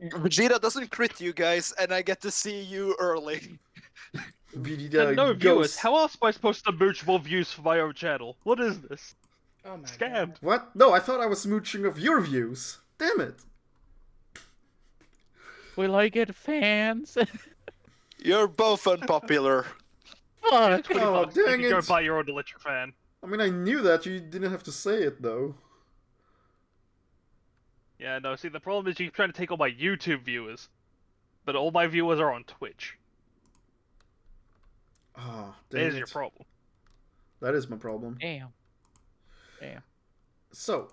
Vegeta doesn't crit you guys, and I get to see you early. Vegeta And no goes... viewers. How else am I supposed to mooch more views for my own channel? What is this? Oh my Scammed. god. What? No, I thought I was mooching of your views. Damn it. Will I get fans? You're both unpopular. Fuck! Pretty Oh, much. You dang can go it. buy your own electric fan. I mean, I knew that. You didn't have to say it, though. Yeah, no, see, the problem is you keep trying to take all my YouTube viewers. But all my viewers are on Twitch. Ah, There's dang your it. problem. That is my problem. Damn. Damn. So,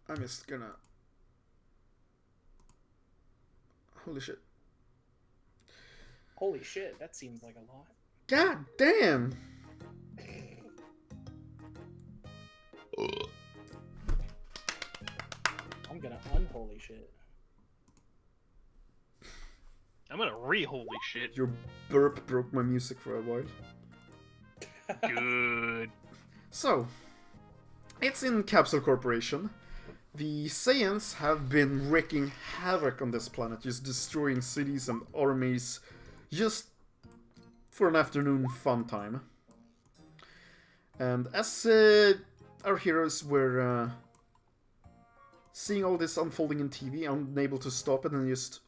I'm just gonna... Holy shit. Holy shit, that seems like a lot. God damn! I'm gonna unholy shit. I'm gonna re-holy shit. Your burp broke my music for a while. Good. So, it's in Capsule Corporation. The Saiyans have been wreaking havoc on this planet, just destroying cities and armies, just for an afternoon fun time. And as our heroes were seeing all this unfolding in TV, unable to stop it and just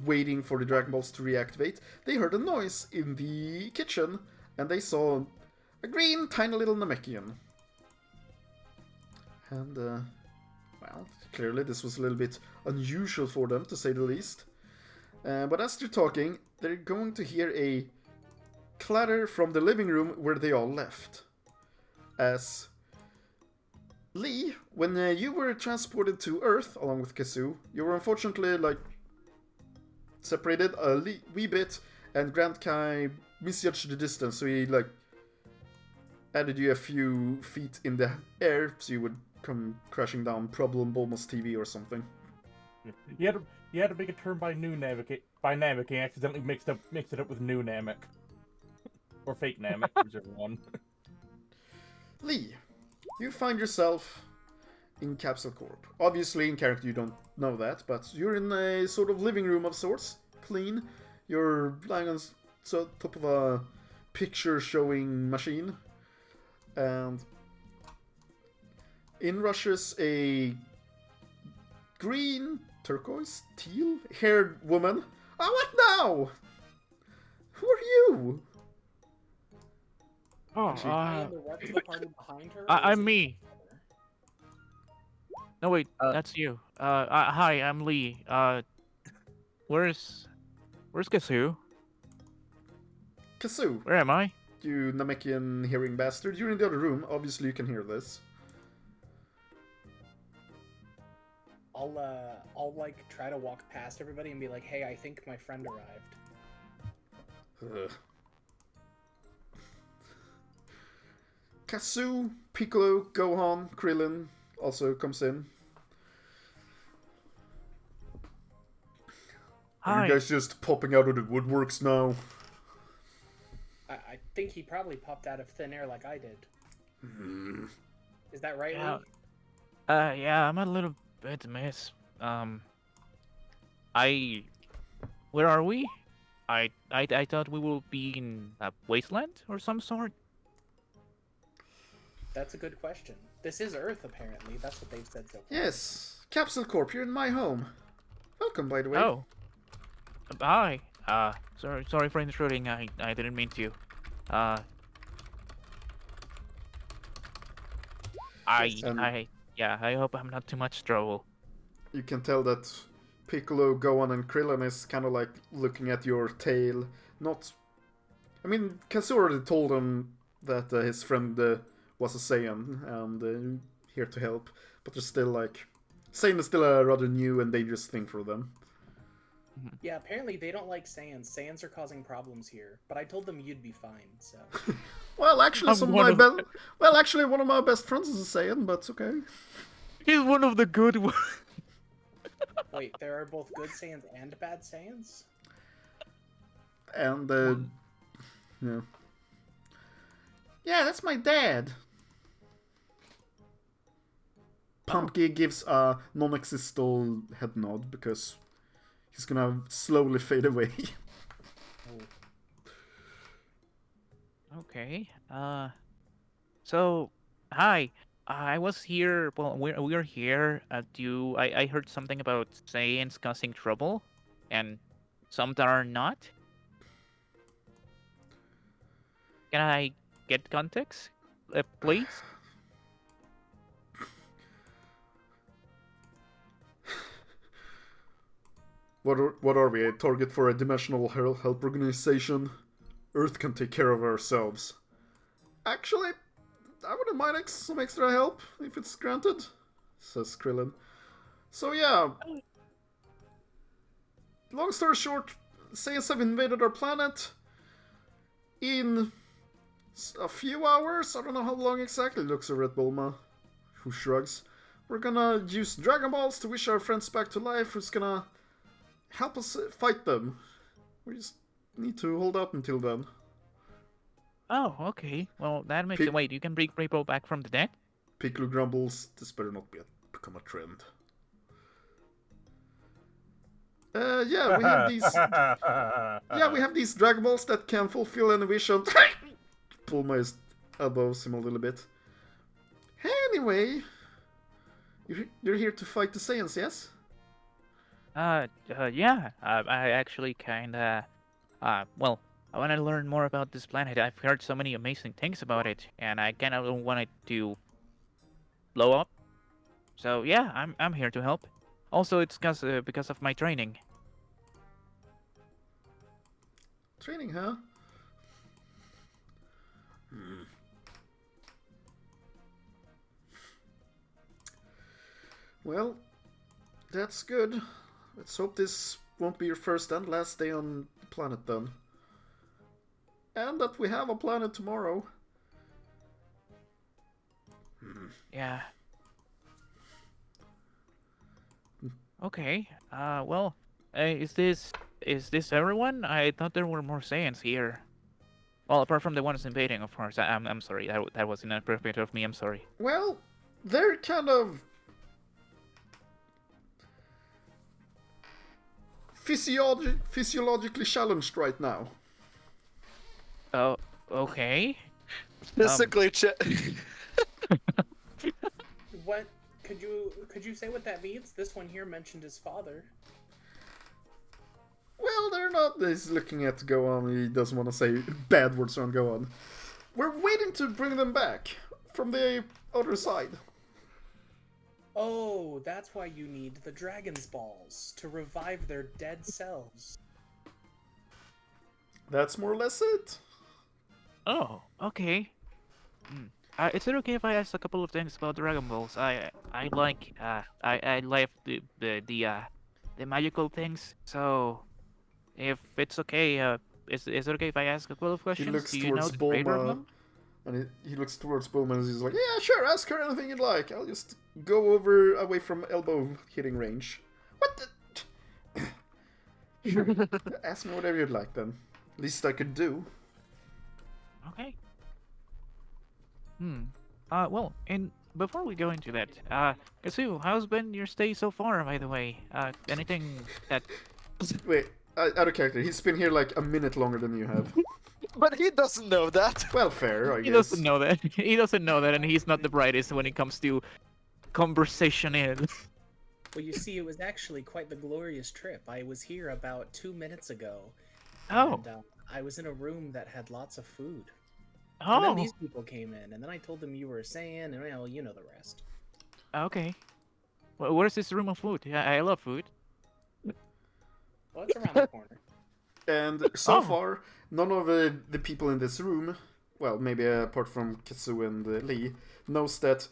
waiting for the Dragon Balls to reactivate, they heard a noise in the kitchen, and they saw a green, tiny little Namekian. And, well, clearly this was a little bit unusual for them, to say the least. But as they're talking, they're going to hear a clatter from the living room where they all left. As Lee, when you were transported to Earth along with Kazoo, you were unfortunately, like, separated a wee bit, and Grand Kai misjudged the distance, so he, like, added you a few feet in the air, so you would come crashing down, problem almost TV or something. You had to make a turn by Namek, and accidentally mixed it up with new Namek. Or fake Namek, whichever one. Lee, you find yourself in Capsule Corp. Obviously, in character you don't know that, but you're in a sort of living room of sorts, clean. You're lying on top of a picture-showing machine, and in rushes a green, turquoise, teal-haired woman. Oh, what now? Who are you? Oh, I am the rest of the party behind her. or is I'm it me. together? No, wait, that's you. Hi, I'm Lee. Where's Kazoo? Kazoo, Where am I? you Namekian hearing bastard. You're in the other room. Obviously, you can hear this. I'll like try to walk past everybody and be like, hey, I think my friend arrived. Ugh. Kazoo, Piccolo, Gohan, Krillin also comes in. Are Hi. you guys just popping out of the woodworks now? I think he probably popped out of thin air like I did. Hmm. Is that right, Yeah. Lee? Yeah, I'm a little bit miss. Where are we? I thought we will be in a wasteland or some sort. That's a good question. This is Earth, apparently. That's what they've said so far. Yes, Capsule Corp, you're in my home. Welcome, by the way. Oh. Hi. Sorry for intruding. I didn't mean to. I hope I'm not too much trouble. You can tell that Piccolo, Gohan, and Krillin is kind of like looking at your tail. Not... I mean, Kazoo already told him that his friend was a Saiyan and here to help. But they're still like... Saiyan is still a rather new and dangerous thing for them. Yeah, apparently they don't like Saiyans. Saiyans are causing problems here. But I told them you'd be fine, so... Well, actually, I'm one of my best friends is a Saiyan, but it's okay. He's one of the good ones. Wait, there are both good Saiyans and bad Saiyans? And, yeah. Yeah, that's my dad. Pumpkin gives a non-existent head nod because he's gonna slowly fade away. Okay. So, hi. I was here. Well, we're here. I heard something about Saiyans causing trouble, and some that are not. Can I get context, please? What are we? A target for a dimensional help organization? Earth can take care of ourselves. Actually, I wouldn't mind some extra help if it's granted, says Krillin. So yeah, long story short, Saiyans have invaded our planet in a few hours. I don't know how long exactly. Looks over at Bulma, who shrugs. We're gonna use Dragon Balls to wish our friends back to life. Who's gonna help us fight them? We just need to hold out until then. Oh, okay. Well, that makes it. Wait, you can bring people back from the dead? Piccolo grumbles, this better not become a trend. Yeah, we have these. Yeah, we have these Dragon Balls that can fulfill any vision. Pull my elbows him a little bit. Anyway, you're here to fight the Saiyans, yes? Yeah. I actually kinda. Well, I want to learn more about this planet. I've heard so many amazing things about it, and I kind of want it to blow up. So yeah, I'm here to help. Also, it's because of my training. Training, huh? Well, that's good. Let's hope this won't be your first and last day on the planet then. And that we have a planet tomorrow. Yeah. Okay. Well, is this everyone? I thought there were more Saiyans here. Well, apart from the ones invading, of course. I'm sorry. That was inappropriate of me. I'm sorry. Well, they're kind of physiologically challenged right now. Oh, okay. Physically What? Could you say what that means? This one here mentioned his father. Well, they're not. He's looking at Gohan. He doesn't want to say bad words on Gohan. We're waiting to bring them back from the other side. Oh, that's why you need the Dragon's Balls to revive their dead selves. That's more or less it. Oh, okay. Is it okay if I ask a couple of things about Dragon Balls? I like the magical things. So, if it's okay, is it okay if I ask a couple of questions? He looks Do you know towards the creator of Bulma, them? and he looks towards Bulma, and he's like, "Yeah, sure, ask her anything you'd like. I'll just go over away from elbow hitting range." What the? Sure, ask me whatever you'd like then. Least I could do. Okay. Well, and before we go into that, Kazu, how's been your stay so far, by the way? Anything that... Wait, out of character. He's been here like a minute longer than you have. But he doesn't know that. Well, fair, I guess. He doesn't know that. He doesn't know that, and he's not the brightest when it comes to conversation in. Well, you see, it was actually quite the glorious trip. I was here about 2 minutes ago. Oh. And, I was in a room that had lots of food. Oh. And then these people came in, and then I told them you were a Saiyan, and well, you know the rest. Okay. Well, where's this room of food? Yeah, I love food. Well, it's around the corner. And so far, none of the people in this room, well, maybe apart from Kazu and Lee, knows that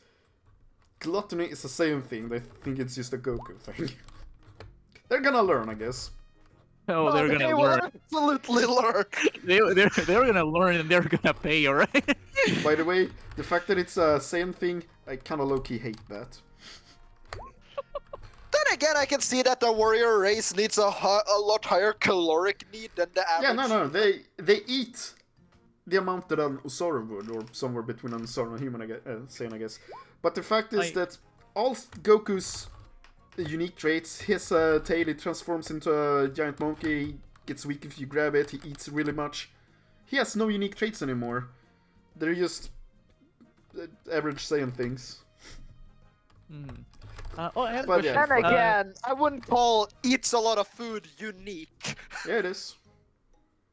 gluttony is the same thing. They think it's just a Goku thing. They're gonna learn, I guess. Oh, they're They gonna will learn. absolutely learn. They're gonna learn and they're gonna pay, alright? By the way, the fact that it's a same thing, I kinda low-key hate that. Then again, I can see that the warrior race needs a lot higher caloric need than the average. Yeah, no, they eat the amount that an Usoru would, or somewhere between an Usoru and a human, Saiyan, I guess. But the fact is that all Goku's unique traits. His tail, it transforms into a giant monkey. He gets weak if you grab it. He eats really much. He has no unique traits anymore. They're just average Saiyan things. I have a But question. yeah. And again, I wouldn't call eats a lot of food unique. Yeah, it is.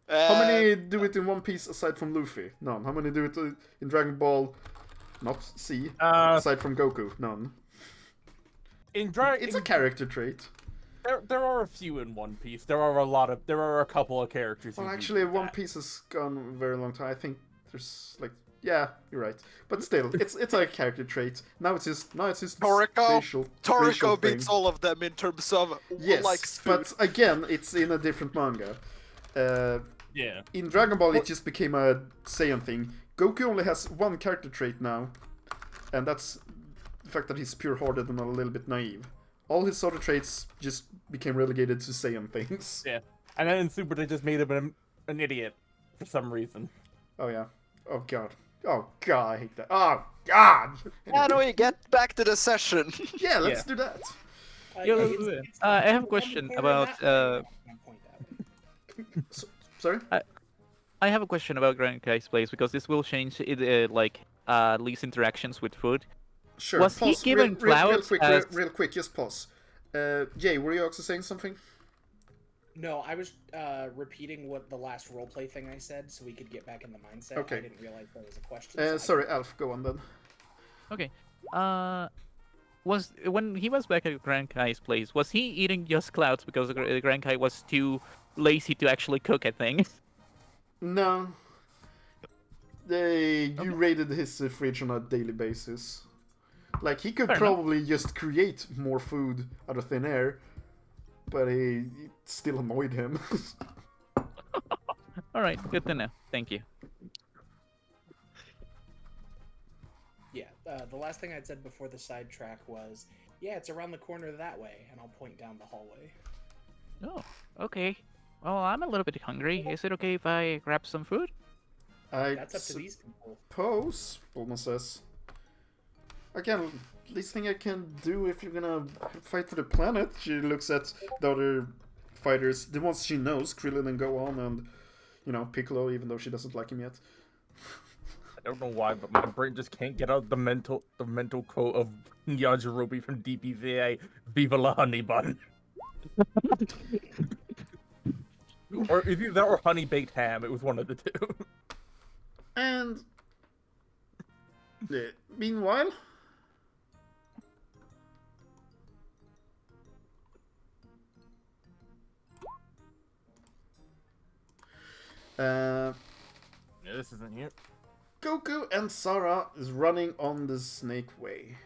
How many do it in One Piece aside from Luffy? None. How many do it in Dragon Ball? Not C. Aside from Goku? None. It's a character trait. There are a few in One Piece. There are a couple of characters. Well, who actually, do One that. Piece has gone a very long time. I think there's like, yeah, you're right. But still, it's a character trait. Now it's just Toriko racial beats thing. all of them in terms of Yes, who likes food. but again, it's in a different manga. Yeah. In Dragon Ball, it just became a Saiyan thing. Goku only has one character trait now, and that's the fact that he's pure-hearted and a little bit naive. All his other traits just became relegated to Saiyan things. Yeah. And then in Super, they just made him an idiot for some reason. Oh yeah. Oh god. Oh god, I hate that. Oh god! How do we get back to the session? Yeah, let's do that. I have a question about. Sorry? I have a question about Grand Kai's place because this will change it, Lee's interactions with food. Sure. Was he pause. given clouds Real quick, just pause. Jay, were you also saying something? No, I was repeating what the last roleplay thing I said, so we could get back in the mindset. Okay. I didn't realize that was a question. so I Sorry, Alf, go on then. Okay. Was when he was back at Grand Kai's place, was he eating just clouds because Grand Kai was too lazy to actually cook a thing? No. You raided his fridge on a daily basis. Like, he could Fair probably just create more food out of thin air, but it still annoyed him. Alright, good to know. Thank you. Yeah, the last thing I'd said before the sidetrack was, yeah, it's around the corner that way, and I'll point down the hallway. Oh, okay. Well, I'm a little bit hungry. Is it okay if I grab some food? That's up to these people. Suppose, Bulma says. Again, least thing I can do if you're gonna fight for the planet. She looks at the other fighters, the ones she knows, Krillin and Gohan, and, you know, Piccolo, even though she doesn't like him yet. I don't know why, but my brain just can't get out the mental quote of Yajirobe from DPVA, Viva la honey bun. Or either that or honey baked ham, it was one of the two. And meanwhile, Yeah, this isn't here. Goku and Sarah is running on the Snake Way.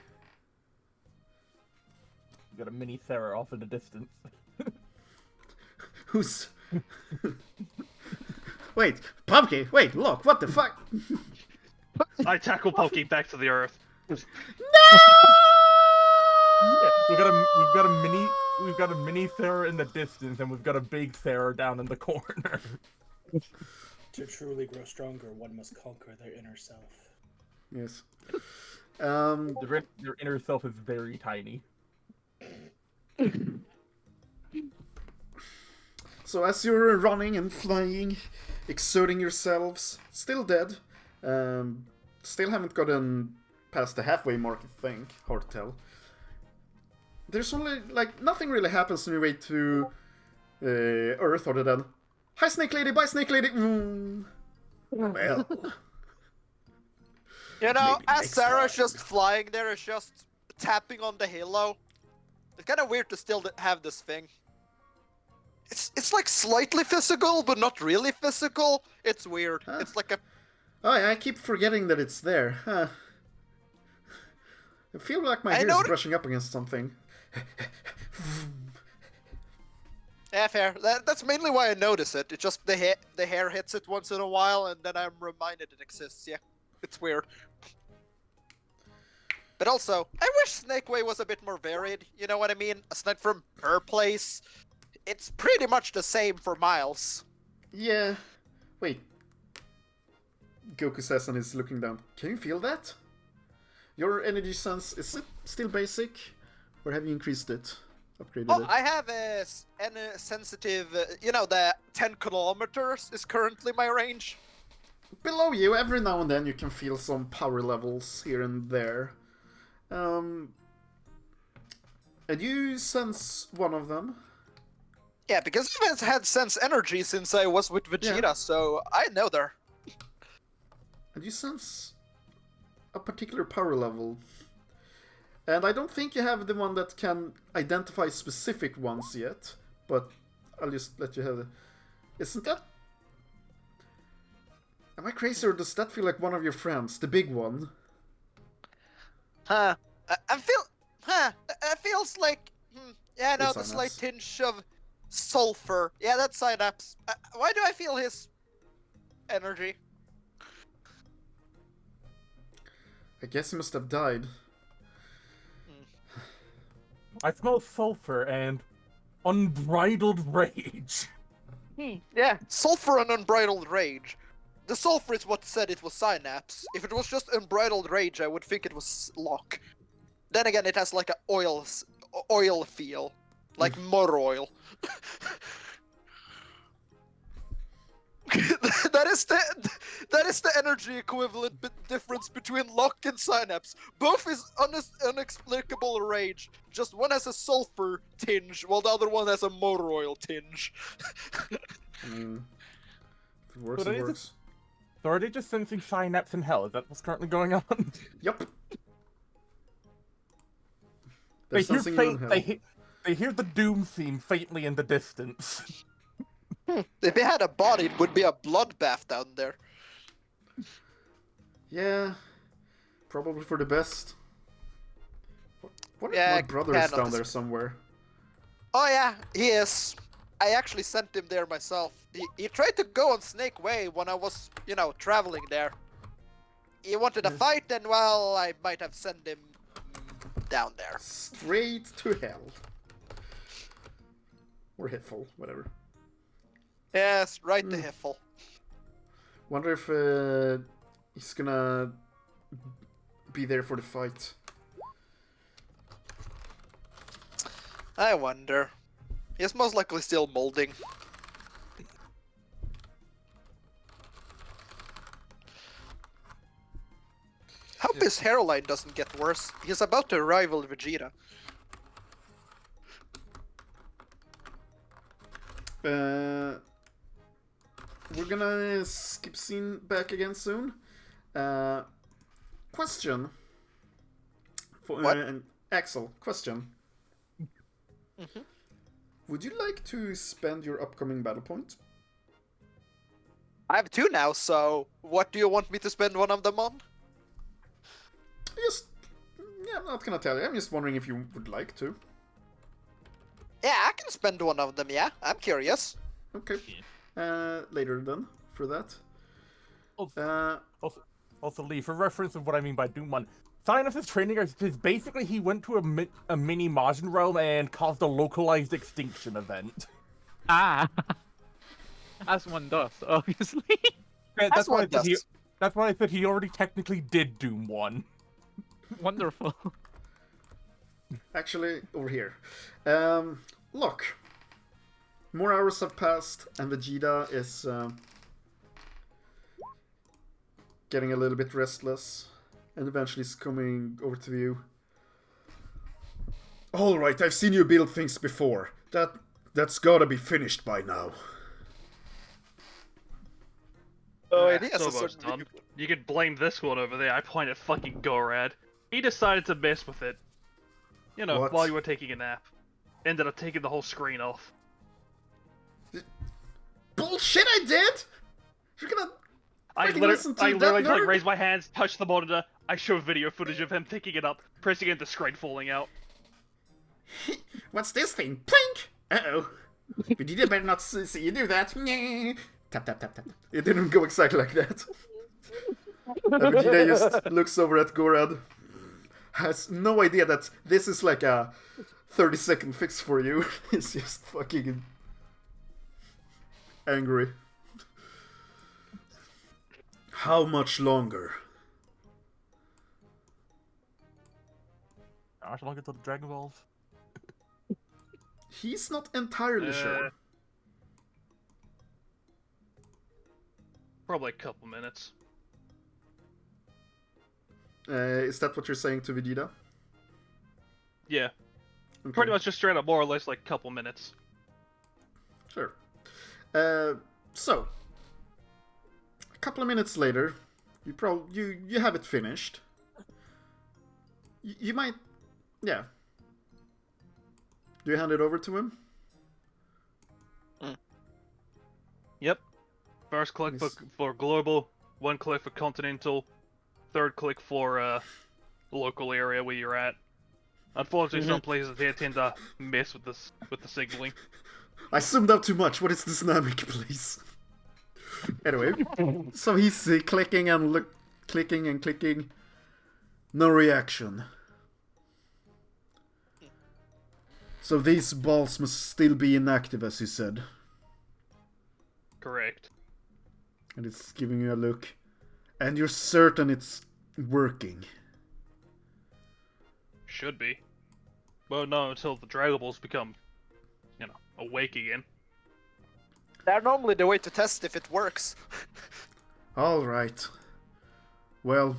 We got a mini Thera off in the distance. Who's... Wait, Pumpkin, wait, look, what the fuck? I tackle Pokey back to the earth. Yeah, we've got a mini Thera in the distance, and we've got a big Thera down in the corner. To truly grow stronger, one must conquer their inner self. Yes. Their inner self is very tiny. So as you're running and flying, exerting yourselves, still dead, still haven't gotten past the halfway mark, I think, hard to tell. There's only, like, nothing really happens on your way to Earth other than, hi Snake Lady, bye Snake Lady! Well... You know, Maybe as next Sarah's time. just flying there, is just tapping on the halo. It's kind of weird to still have this thing. It's like slightly physical, but not really physical. It's weird. Huh. It's like a... Oh, yeah, I keep forgetting that it's there. Huh. I feel like my I hair is know- brushing up against something. Yeah, fair. That's mainly why I notice it. It's just the hair hits it once in a while, and then I'm reminded it exists. Yeah, it's weird. But also, I wish Snake Way was a bit more varied. You know what I mean? Aside from her place, it's pretty much the same for miles. Yeah. Wait. Goku says and is looking down. Can you feel that? Your energy sense, is it still basic? Or have you increased it? Upgraded Oh, it? I have a sensitive. You know, the 10 kilometers is currently my range. Below you, every now and then you can feel some power levels here and there. And you sense one of them. Yeah, because I've had sense energy since I was with Vegeta, Yeah. so I know there. And you sense a particular power level. And I don't think you have the one that can identify specific ones yet, but I'll just let you have it. Isn't that... Am I crazy, or does that feel like one of your friends? The big one? Huh. I feel... Huh. It feels like... yeah, no, It's the slight Synapse. tinge of sulfur. Yeah, that's Synapse. Why do I feel his energy? I guess he must have died. I smell sulfur and unbridled rage. Yeah, sulfur and unbridled rage. The sulfur is what said it was Synapse. If it was just unbridled rage, I would think it was Locke. Then again, it has like a oil feel, like motor oil. that is the energy equivalent difference between Locke and Synapse. Both is inexplicable rage. Just one has a sulfur tinge, while the other one has a motor oil tinge. I mean, if it works, But it it is- works. So are they just sensing Synapse in hell? Is that what's currently going on? Yep. They There's hear, something in hell. they hear the doom theme faintly in the distance. If he had a body, it would be a bloodbath down there. Yeah, probably for the best. What if Yeah, my brother is Canon down is- there somewhere? Oh yeah, he is. I actually sent him there myself. He tried to go on Snake Way when I was, you know, traveling there. He wanted a fight, and well, I might have sent him down there. Straight to hell. Or Hitful, whatever. Yes, right to Hiffle. Wonder if he's gonna be there for the fight. I wonder. He's most likely still molding. Hope his hairline doesn't get worse. He's about to rival Vegeta. We're gonna skip scene back again soon. Question. For, What? Axel, question. Would you like to spend your upcoming battle point? I have two now, so what do you want me to spend one of them on? Just, yeah, I'm not gonna tell you. I'm just wondering if you would like to. Yeah, I can spend one of them, yeah. I'm curious. Okay. Later then, for that. Also, Lee, for reference of what I mean by Doom 1, Synapse's training is basically he went to a mini Majin realm and caused a localized extinction event. Ah! As one does, obviously. That's why I what said he. does. That's why I said he already technically did Doom 1. Wonderful. Actually, over here. Look. More hours have passed, and Vegeta is getting a little bit restless, and eventually is coming over to you. Alright, I've seen you build things before. That's gotta be finished by now. Oh, Yeah, it is so a much certain done. You could blame this one over there. I pointed fucking Gorad. He decided to mess with it. You know, What? while you were taking a nap. Ended up taking the whole screen off. Bullshit, I did! You're gonna I freaking listen to literally that like nerd? raised my hands, touched the monitor. I showed video footage of him picking it up, pressing it, the screen falling out. What's this thing? Plink! Uh-oh. Vegeta better not see you do that. Tap, tap, tap, tap. It didn't go exactly like that. And Vegeta just looks over at Gorad. Has no idea that this is like a 30-second fix for you. He's just fucking angry. How much longer? How much longer till the Dragon Balls? He's not entirely sure. Probably a couple minutes. Is that what you're saying to Vegeta? Yeah, Okay. pretty much just straight up, more or less, like couple minutes. Sure. So, a couple of minutes later, you have it finished. You might, yeah. Do you hand it over to him? Yep. First click for global, one click for continental, third click for local area where you're at. Unfortunately, some places they tend to mess with the signaling. I zoomed out too much. What is this dynamic, please? Anyway, so he's clicking and clicking and clicking. No reaction. So these balls must still be inactive, as you said. Correct. And it's giving you a look. And you're certain it's working. Should be. Well, no, until the Dragon Balls become, awake again. They're normally the way to test if it works. Alright. Well,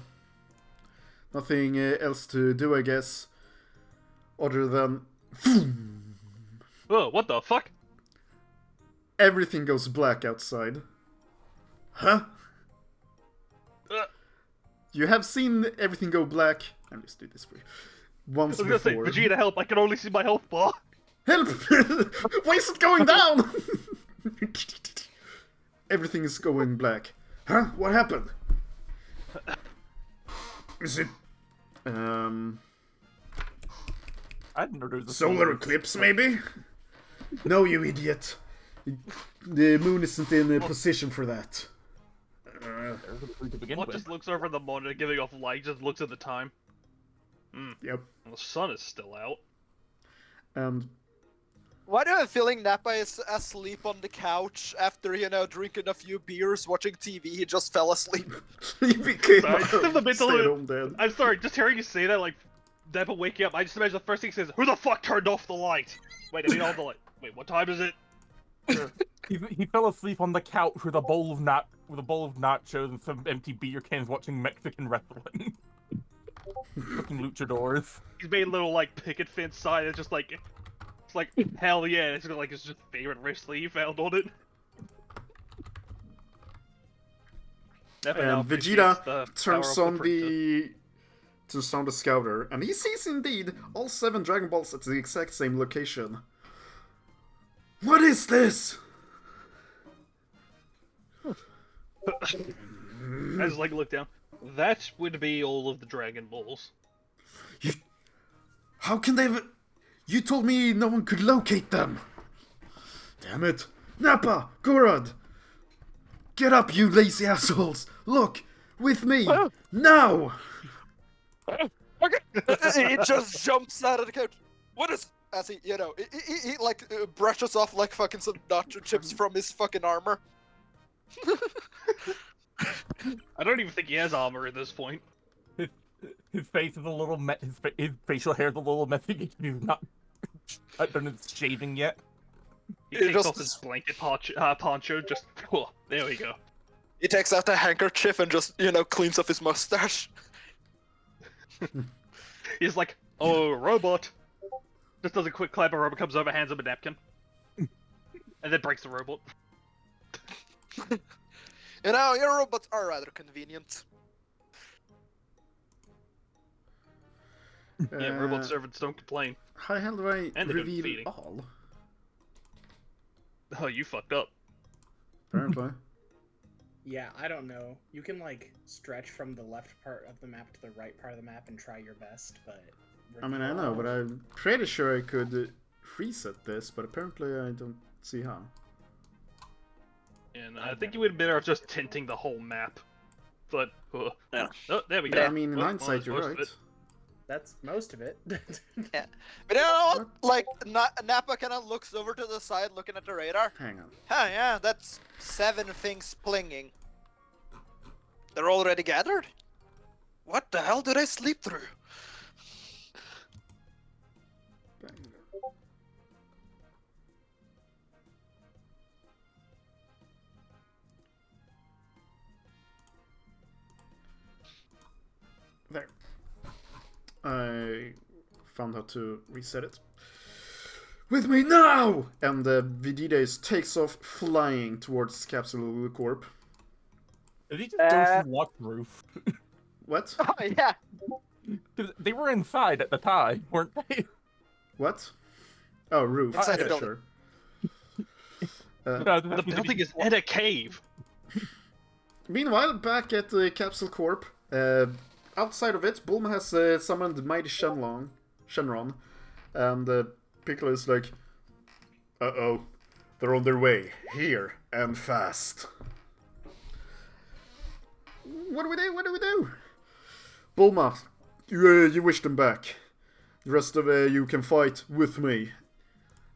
nothing else to do, I guess. Other than... Oh, what the fuck? Everything goes black outside. Huh? You have seen everything go black. Let me just do this for you. Once I was before. gonna say, Vegeta, help! I can only see my health bar. Help! Why is it going down? Everything is going black. Huh? What happened? Is it... I didn't know there was a solar eclipse, maybe? No, you idiot. The moon isn't in a position for that. There's a clue to begin What with. just looks over the monitor, giving off light, just looks at the time. Yep. Well, the sun is still out. And Why do I have a feeling Nappa is asleep on the couch after, drinking a few beers, watching TV? He just fell asleep. he became Sorry, just in the middle of it. stay-at-home dad. I'm sorry, just hearing you say that, like, Nappa waking up, I just imagine the first thing he says, "Who the fuck turned off the light?" Wait, I mean all the light. Wait, what time is it? He fell asleep on the couch with a bowl of nachos and some empty beer cans, watching Mexican wrestling. Fucking luchadors. He's made a little, like, picket fence sign, it's just like, hell yeah, it's got, like, his just favorite wrestler he found on it. Nappa now And appreciates Vegeta the turns power on of the printer. the scouter, and he sees indeed all 7 Dragon Balls at the exact same location. What is this? I just, like, look down. That would be all of the Dragon Balls. How can they have... You told me no one could locate them! Damn it! Nappa! Gorod! Get up, you lazy assholes! Look! With me! Now! He just jumps out of the couch. What is... As he, he brushes off, like, fucking some nacho chips from his fucking armor. I don't even think he has armor at this point. His face is a little his facial hair is a little messy because he's not done his shaving yet. He It takes just- off his blanket poncho, just... there we go. He takes out a handkerchief and just, cleans off his mustache. He's like, oh, robot. Just does a quick clap, a robot comes over, hands him a napkin. And then breaks the robot. Your robots are rather convenient. Yeah, robot servants don't complain. How the hell do I And they're reveal feeding. all? Oh, you fucked up. Apparently. Yeah, I don't know. You can stretch from the left part of the map to the right part of the map and try your best, but... I mean, I know, but I'm pretty sure I could reset this, but apparently I don't see how. And I think you would be better off just tinting the whole map. But, oh, there we go. Yeah, I mean, in Well, hindsight, you're most of right. it. That's most of it. Yeah. But you know what? Nappa kind of looks over to the side looking at the radar. Hang on. Huh, yeah, that's 7 things plinging. They're already gathered? What the hell did I sleep through? found how to reset it. With me now! And Vegeta takes off flying towards Capsule Corp. Did he just go through locked roof? What? Oh, yeah. 'Cause they were inside at the time, weren't they? What? Oh, roof. Inside the Yeah, building. sure. No, The building is in a cave. Meanwhile, back at the Capsule Corp, outside of it, Bulma has summoned Mighty Shenron, and Piccolo is like, uh-oh, they're on their way, here, and fast. What do we do? What do we do? Bulma, you wish them back. The rest of you can fight with me.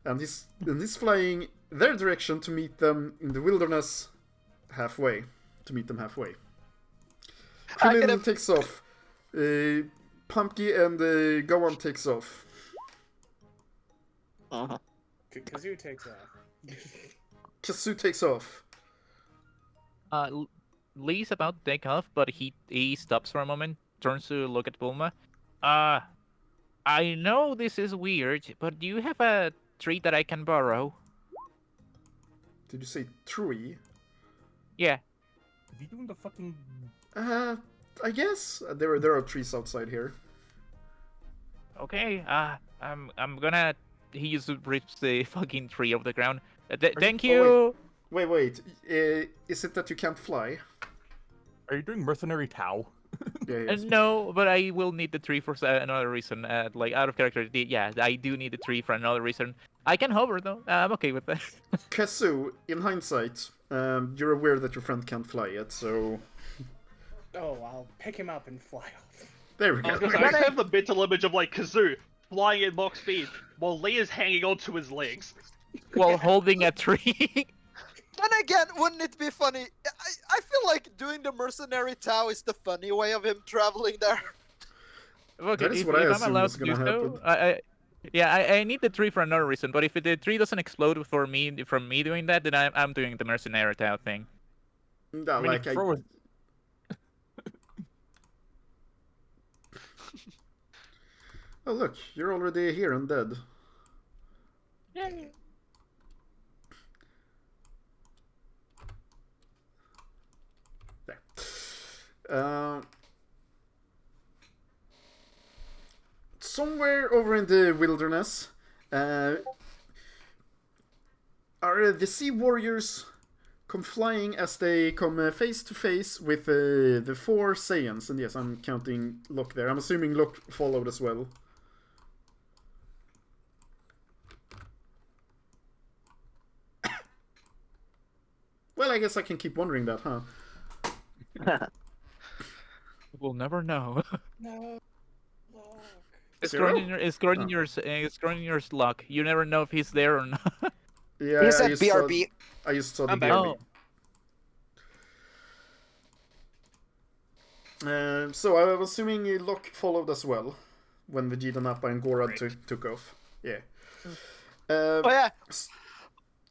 And he's flying their direction to meet them in the wilderness halfway. To meet them halfway. Krillin takes off. Pumpkin and Gohan takes off. Uh-huh. Kazoo takes off. Kazoo takes off. Lee's about to take off, but he stops for a moment, turns to look at Bulma. I know this is weird, but do you have a tree that I can borrow? Did you say tree? Yeah. Is he doing the fucking... I guess there are trees outside here. Okay. I'm gonna. He just rips the fucking tree off the ground. Thank you. Oh, wait. Is it that you can't fly? Are you doing mercenary Tao? Yeah. Yes. No, but I will need the tree for another reason. Like out of character, yeah, I do need the tree for another reason. I can hover though. I'm okay with that. Kazoo, in hindsight, you're aware that your friend can't fly yet, so Oh, I'll pick him up and fly off. there we I was go. gonna say, I have the mental image of like Kazoo flying at Mach speed while Lee is hanging onto his legs. While holding a tree. Then again, wouldn't it be funny? I feel like doing the mercenary Tao is the funny way of him traveling there. Look, That is if, what I if I'm assumed allowed was to gonna do so, I need the tree for another reason. But if the tree doesn't explode from me doing that, then I'm doing the mercenary Tao thing. No, I mean, like throw it. Oh look, you're already here and dead. Yay. There. Somewhere over in the wilderness, are the Sea Warriors come flying as they come face to face with the 4 Saiyans. And yes, I'm counting Locke there. I'm assuming Locke followed as well. Well, I guess I can keep wondering that, huh? We'll never know. No. Look. It's Zero? Schrodinger's luck. You never know if he's there or not. Yeah, He said BRB. I just saw the I'm back. BRB. So I'm assuming Locke followed as well when Vegeta, Nappa, and Goran took off. Yeah. Oh yeah.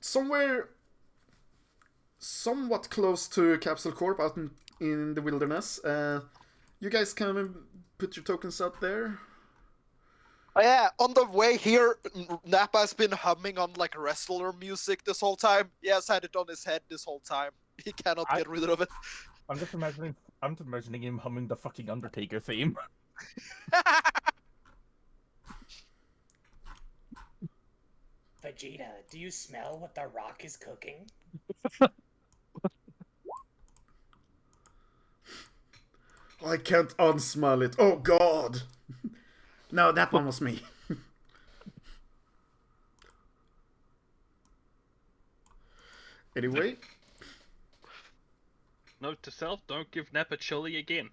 Somewhere somewhat close to Capsule Corp out in the wilderness. You guys can put your tokens out there. Oh yeah, on the way here, Nappa's been humming on like wrestler music this whole time. He has had it on his head this whole time. He cannot get rid of it. I'm just imagining him humming the fucking Undertaker theme. Vegeta, do you smell what the Rock is cooking? I can't unsmell it. Oh god! No, that one was me. Anyway, Note to self: don't give Nappa chili again.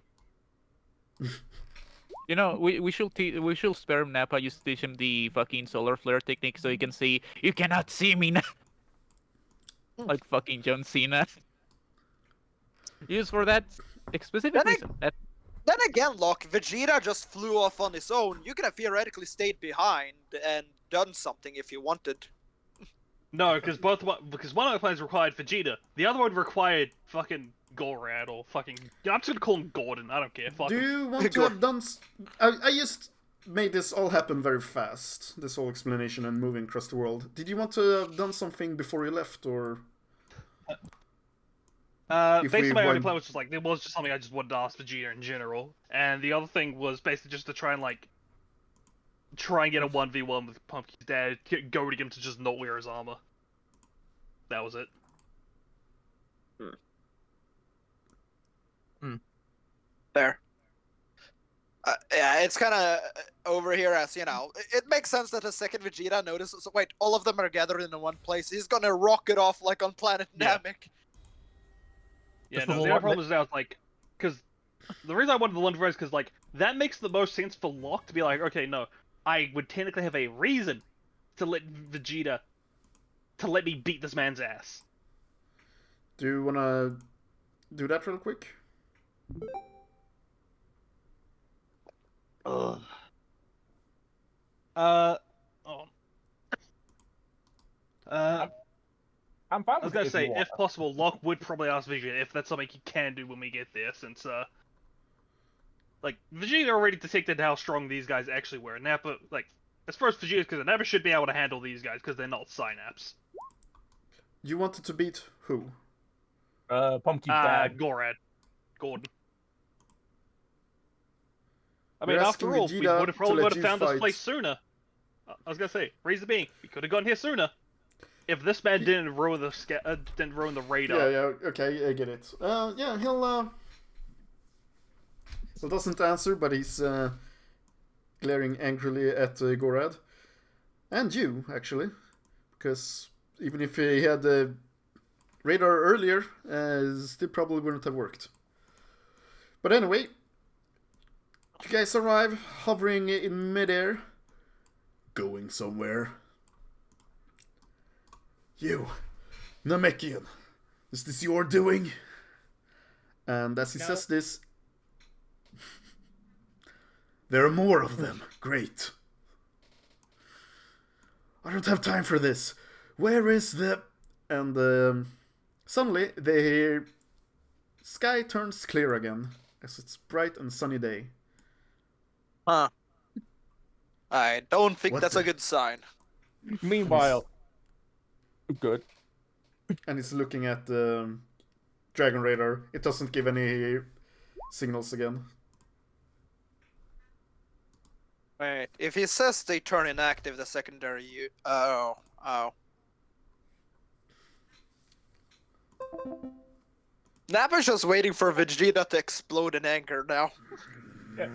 You know, we should spare Nappa. Just teach him the fucking solar flare technique so he can see. You cannot see me now. Like fucking John Cena. Used for that specific Then reason. Then again, Locke, Vegeta just flew off on his own. You could have theoretically stayed behind and done something if you wanted. No, because one of the plans required Vegeta, the other one required fucking Goran or fucking. I'm just gonna call him Gordon. I don't care. Fuck do him. you want to have done? I just made this all happen very fast, this whole explanation and moving across the world. Did you want to have done something before you left, or...? Basically my only plan was just like, it was just something I just wanted to ask Vegeta in general. And the other thing was basically just to try and get a 1v1 with Pumpkin's dad, goading him to just not wear his armor. That was it. There. Yeah, it's kind of over here as, you know, it makes sense that the second Vegeta notices, wait, all of them are gathered in one place, he's gonna rock it off like on Planet Namek. Yeah, no, the other problem is that, like, because the reason I wanted the one is because, like, that makes the most sense for Locke to be like, okay, no, I would technically have a reason to let Vegeta, to let me beat this man's ass. Do you want to do that real quick? Ugh. I'm fine I was with gonna it say, you want. if possible, Locke would probably ask Vegeta if that's something he can do when we get there, since, like, Vegeta already detected how strong these guys actually were. Nappa, like, as far as Vegeta's concerned, Nappa should be able to handle these guys, because they're not Synapse. You wanted to beat who? Pumpkin's dad. Gordon. I You're mean, asking after all, we Vegeta would have probably to let would have you found this fight. place sooner. I was gonna say, reason being, we could have gone here sooner. If this man didn't ruin the radar. Yeah, okay, I get it. Yeah, he'll doesn't answer, but he's glaring angrily at Gorad. And you, actually. Because even if he had the radar earlier, still probably wouldn't have worked. But anyway, you guys arrive, hovering in midair. Going somewhere. You, Namekian, is this your doing? And as he says this, there are more of them. Great. I don't have time for this. Where is the... And suddenly, the sky turns clear again, as it's bright and sunny day. Huh. I don't think What that's the- a good sign. Meanwhile, good. And he's looking at the Dragon Radar. It doesn't give any signals again. Wait, if he says they turn inactive, the secondary Oh. Nappa's just waiting for Vegeta to explode in anger now. Yeah,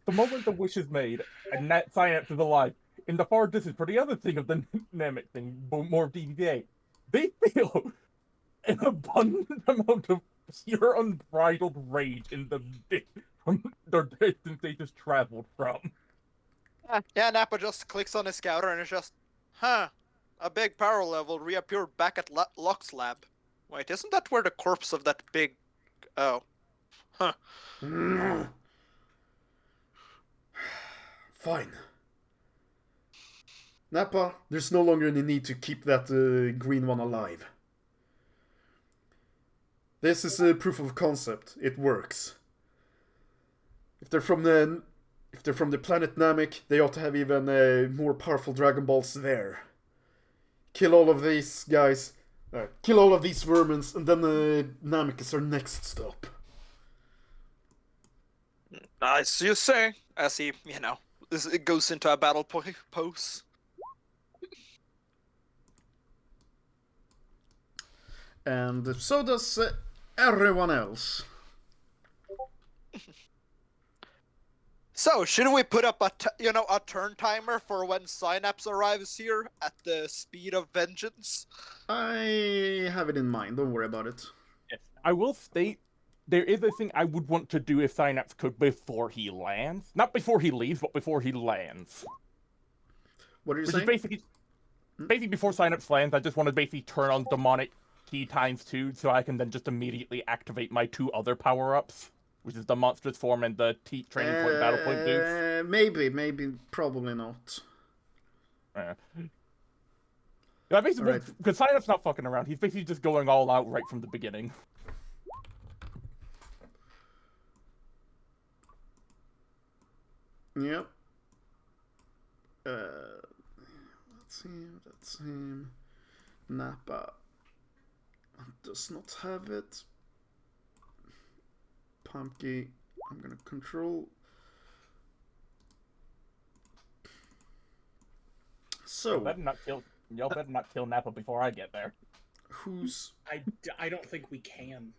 the moment the wish is made, and that Synapse is alive, in the far distance, for the other thing of the Namek thing, more of DVA, they feel an abundant amount of pure unbridled rage in from the distance they just traveled from. Yeah, Nappa just clicks on his scouter and it's just, huh, a big power level reappeared back at Locke's lab. Wait, isn't that where the corpse of that big... Oh. Huh. Fine. Nappa, there's no longer any need to keep that green one alive. This is a proof of concept. It works. If they're from the planet Namek, they ought to have even more powerful Dragon Balls there. Kill all of these guys. Kill all of these vermins, and then Namek is our next stop. As you say, as he, it goes into a battle pose. And so does everyone else. So, shouldn't we put up a turn timer for when Synapse arrives here at the speed of vengeance? I have it in mind, don't worry about it. Yes. I will state, there is a thing I would want to do if Synapse could before he lands. Not before he leaves, but before he lands. What are you Which saying? is basically before Synapse lands, I just want to basically turn on Demonic Key ×2 so I can then just immediately activate my 2 other power-ups. Which is the monstrous form and the training point battle point boost. Maybe, probably not. Yeah, basically, Alright. because Synapse not fucking around. He's basically just going all out right from the beginning. Yep. That's him. That's him. Nappa does not have it. Pumpkin, I'm gonna control. So Y'all better not kill Nappa before I get there. who's I don't think we can.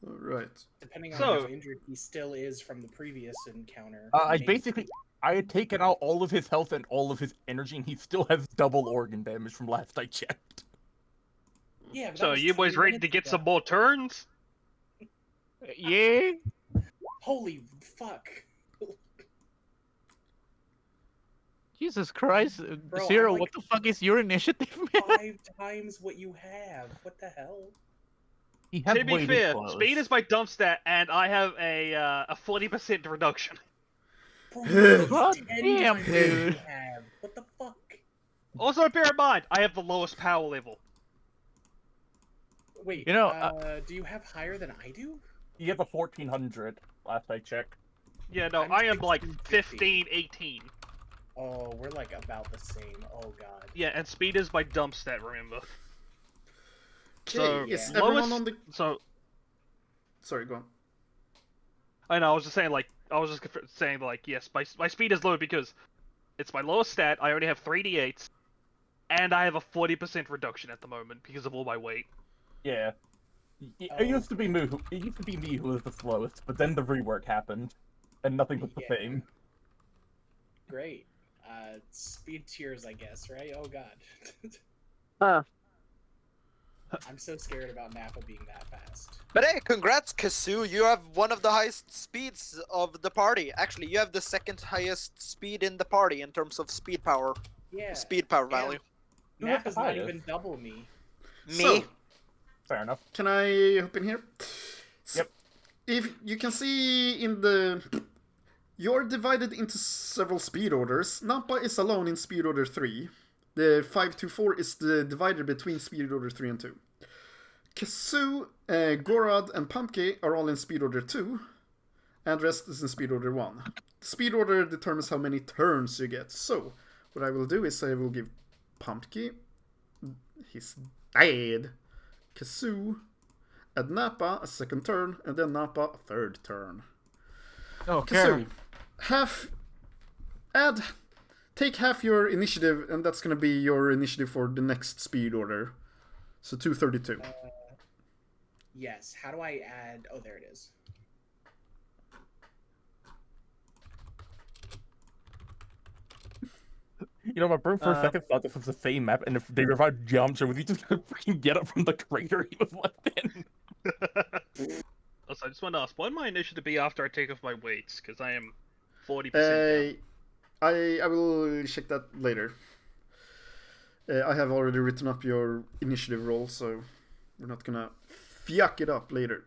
all right? Depending on So- how injured he still is from the previous encounter. I had taken out all of his health and all of his energy, and he still has double organ damage from last I checked. Yeah, but that So was you boys 20 ready to minutes get ago. some more turns? Yeah. Holy fuck. Jesus Christ, Bro, Zero, I'm like- what the fuck is your initiative, man? 5 times what you have. What the hell? He has To be way too fair, close. speed is my dump stat, and I have a 40% reduction. Bro, he's God 10 damn, times what dude. you have. What the fuck? Also, bear in mind, I have the lowest power level. Wait, You know, do you have higher than I do? He has a 1400 last I checked. Yeah, no, I'm I am like 1650. 15, 18. Oh, we're like about the same. Oh god. Yeah, and speed is my dump stat, remember? Okay, So, is yeah. everyone lowest- on the? So, Sorry, go on. I know, I was just saying, yes, my speed is low because it's my lowest stat, I already have 3d8s, and I have a 40% reduction at the moment because of all my weight. Yeah. It used to be me. It used to be me who was the slowest, but then the rework happened, and nothing was the Yeah. same. Great. Speed tiers, I guess, right? Oh god. Huh. I'm so scared about Nappa being that fast. But hey, congrats, Kazoo. You have one of the highest speeds of the party. Actually, you have the second highest speed in the party in terms of speed power. Yeah. Speed power and value. Who has the Nappa's not highest? even double me. Me. So, Fair enough. can I hop in here? Yep. If you can see in the... You're divided into several speed orders. Nappa is alone in speed order 3. The 524 is the divider between speed order 3 and 2. Kazoo, Gorad, and Pumpkin are all in speed order 2. And the rest is in speed order 1. The speed order determines how many turns you get. So, what I will do is I will give Pumpkin his dead. Kazoo, add Nappa a second turn, and then Nappa a third turn. Kazoo, take half your initiative, and that's gonna be your initiative for the next speed order. So 232. Yes. How do I add? Oh, there it is. You know, my brain for a second thought this was the same map, and if they revived Yamcha, was he just gonna freaking get up from the crater he was left in? Also, I just want to ask, what would my initiative be after I take off my weights? Because I am 40% down. I will check that later. I have already written up your initiative roll, so we're not gonna fuck it up later.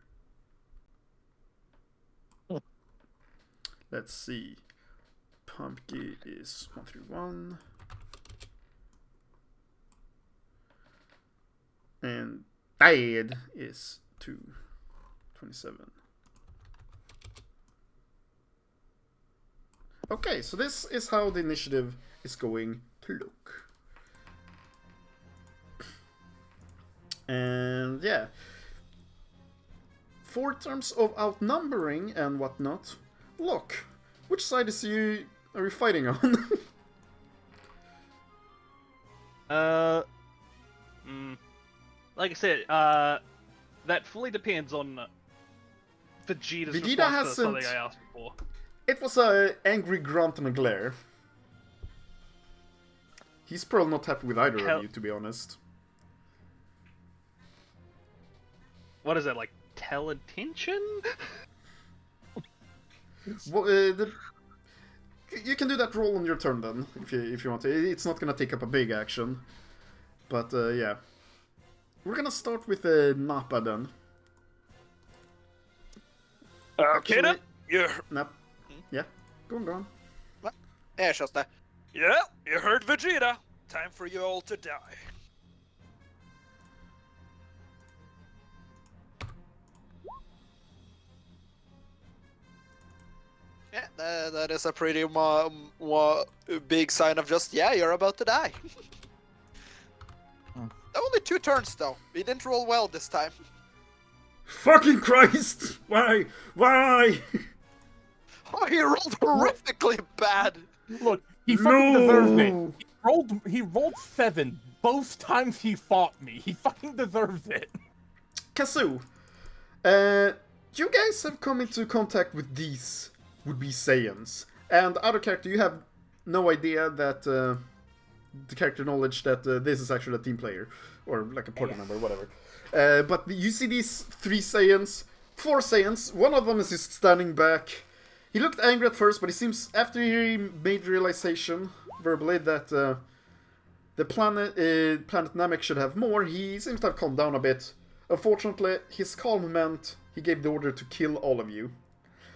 Let's see. Pumpkin is 131. And Bad is 227. Okay, so this is how the initiative is going to look. And yeah. For terms of outnumbering and whatnot, look, which side are you fighting on? Like I said, that fully depends on Vegeta's Vegeta response to something hasn't- I asked before. It was a angry grunt and a glare. He's probably not happy with either of you, to be honest. What is that, like, tell intention? Well, you can do that roll on your turn then, if you want to. It's not gonna take up a big action, but yeah. We're gonna start with Nappa then. Okay then. You, Yeah, go on. Yeah, just that. yeah, you heard Vegeta. Time for you all to die. Yeah, that is a pretty big sign of just, yeah, you're about to die. Only 2 turns, though. He didn't roll well this time. Fucking Christ! Why? Why? Oh, he rolled horrifically bad. Look, he fucking deserves it. No! He rolled 7 both times he fought me. He fucking deserves it. Kazoo, you guys have come into contact with these would-be Saiyans, and other character, you have no idea that the character knowledge that this is actually a team player or like a party member, whatever. But you see these 3 Saiyans, 4 Saiyans. One of them is just standing back. He looked angry at first, but it seems after he made realization verbally that the planet Namek should have more, he seems to have calmed down a bit. Unfortunately, his calm meant he gave the order to kill all of you.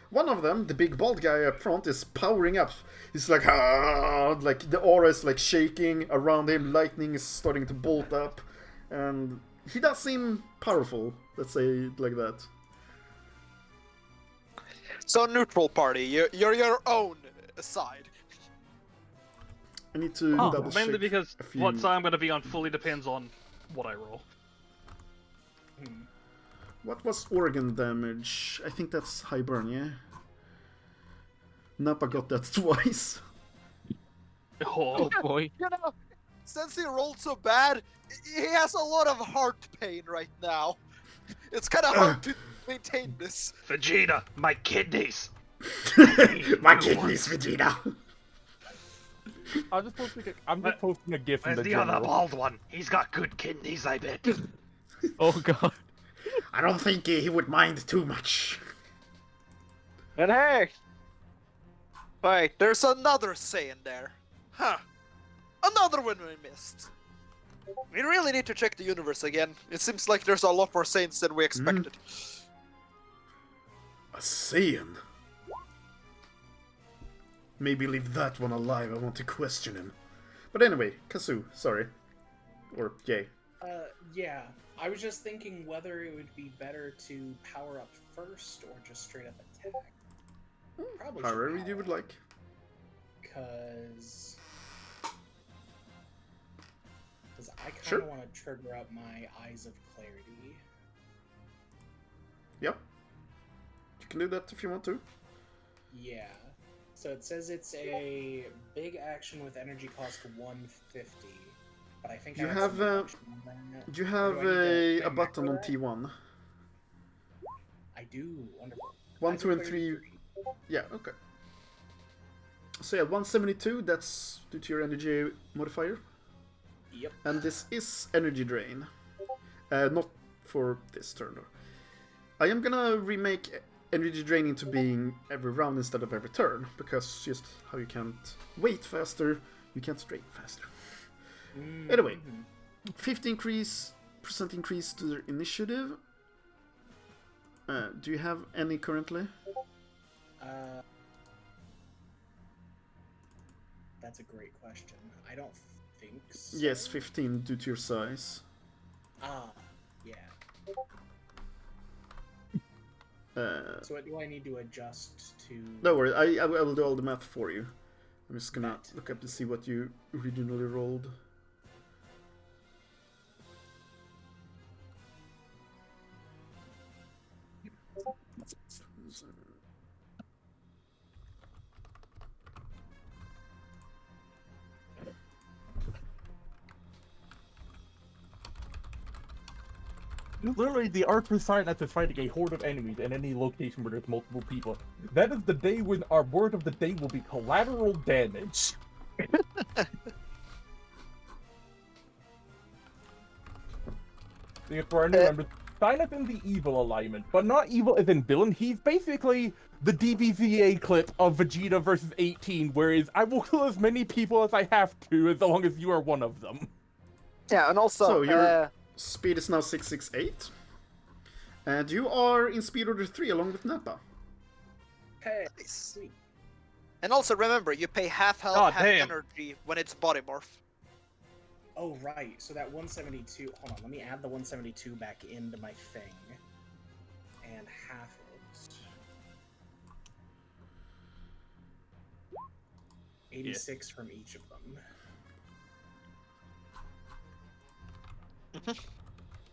One of them, the big bald guy up front, is powering up. He's like, ah, like the aura is like shaking around him, lightning is starting to bolt up, and he does seem powerful, let's say it like that. So neutral party, you're your own side. I need to double check. Mainly because a few... what side I'm going to be on fully depends on what I roll. What was organ damage? I think that's high burn, yeah? Nappa got that twice. Oh, boy. You know, since he rolled so bad, he has a lot of heart pain right now. It's kind of hard to maintain this. Vegeta, my kidneys! My kidneys, Vegeta! I'm just posting a gif in Where's the the other general. bald one? He's got good kidneys, I bet. Oh god. I don't think he would mind too much. And hey! Wait, there's another Saiyan there. Huh. Another one we missed. We really need to check the universe again. It seems like there's a lot more Saiyans than we expected. A Saiyan? Maybe leave that one alive, I want to question him. But anyway, Kazoo, sorry. Or Jay. Yeah. I was just thinking whether it would be better to power up first or just straight up attack. Probably However you would like. Because I kind of Sure. want to trigger up my Eyes of Clarity. Yep. You can do that if you want to. Yeah. So it says it's a big action with energy cost 150. But I think You I have, some action on that. You Or have do I need to a play button on macro T1. I do. Wonderful. 1, Eyes 2, of and Clarity 3. Yeah, okay. So yeah, 172, that's due to your energy modifier. Yep. And this is energy drain. Not for this turn though. I am gonna remake energy drain into being every round instead of every turn, because just how you can't wait faster, you can't drain faster. Anyway, 50% increase to their initiative. Do you have any currently? That's a great question. I don't think so. Yes, 15 due to your size. Ah, yeah. So what do I need to adjust to? Don't worry, I will do all the math for you. I'm just gonna Bet. look up to see what you originally rolled. Literally, the arc for Synapse is fighting a horde of enemies in any location where there's multiple people. That is the day when our word of the day will be collateral damage. For our new members, Synapse in the evil alignment, but not evil as in villain. He's basically the DBZA clip of Vegeta versus 18, whereas I will kill as many people as I have to, as long as you are one of them. Yeah, and also, So your speed is now 668. And you are in speed order 3 along with Nappa. Hey, Nice. sweet. And also remember, you pay half health, God half damn. energy when it's body morph. Oh, right. So that 172. Hold on, let me add the 172 back into my thing. And half it. 86 from each of them.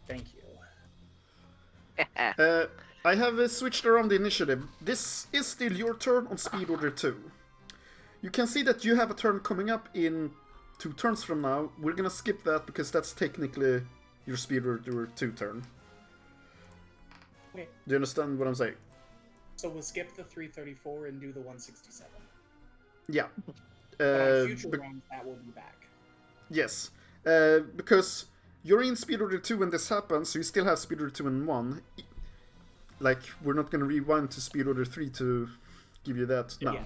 Thank you. I have switched around the initiative. This is still your turn on Speed Order 2. You can see that you have a turn coming up in 2 turns from now. We're gonna skip that because that's technically your Speed Order 2 turn. Okay. Do you understand what I'm saying? So we'll skip the 334 and do the 167. Yeah. But on future rounds, that will be back. Yes. Because you're in Speed Order 2 when this happens, so you still have Speed Order 2 and 1. Like, we're not going to rewind to Speed Order 3 to give you that now.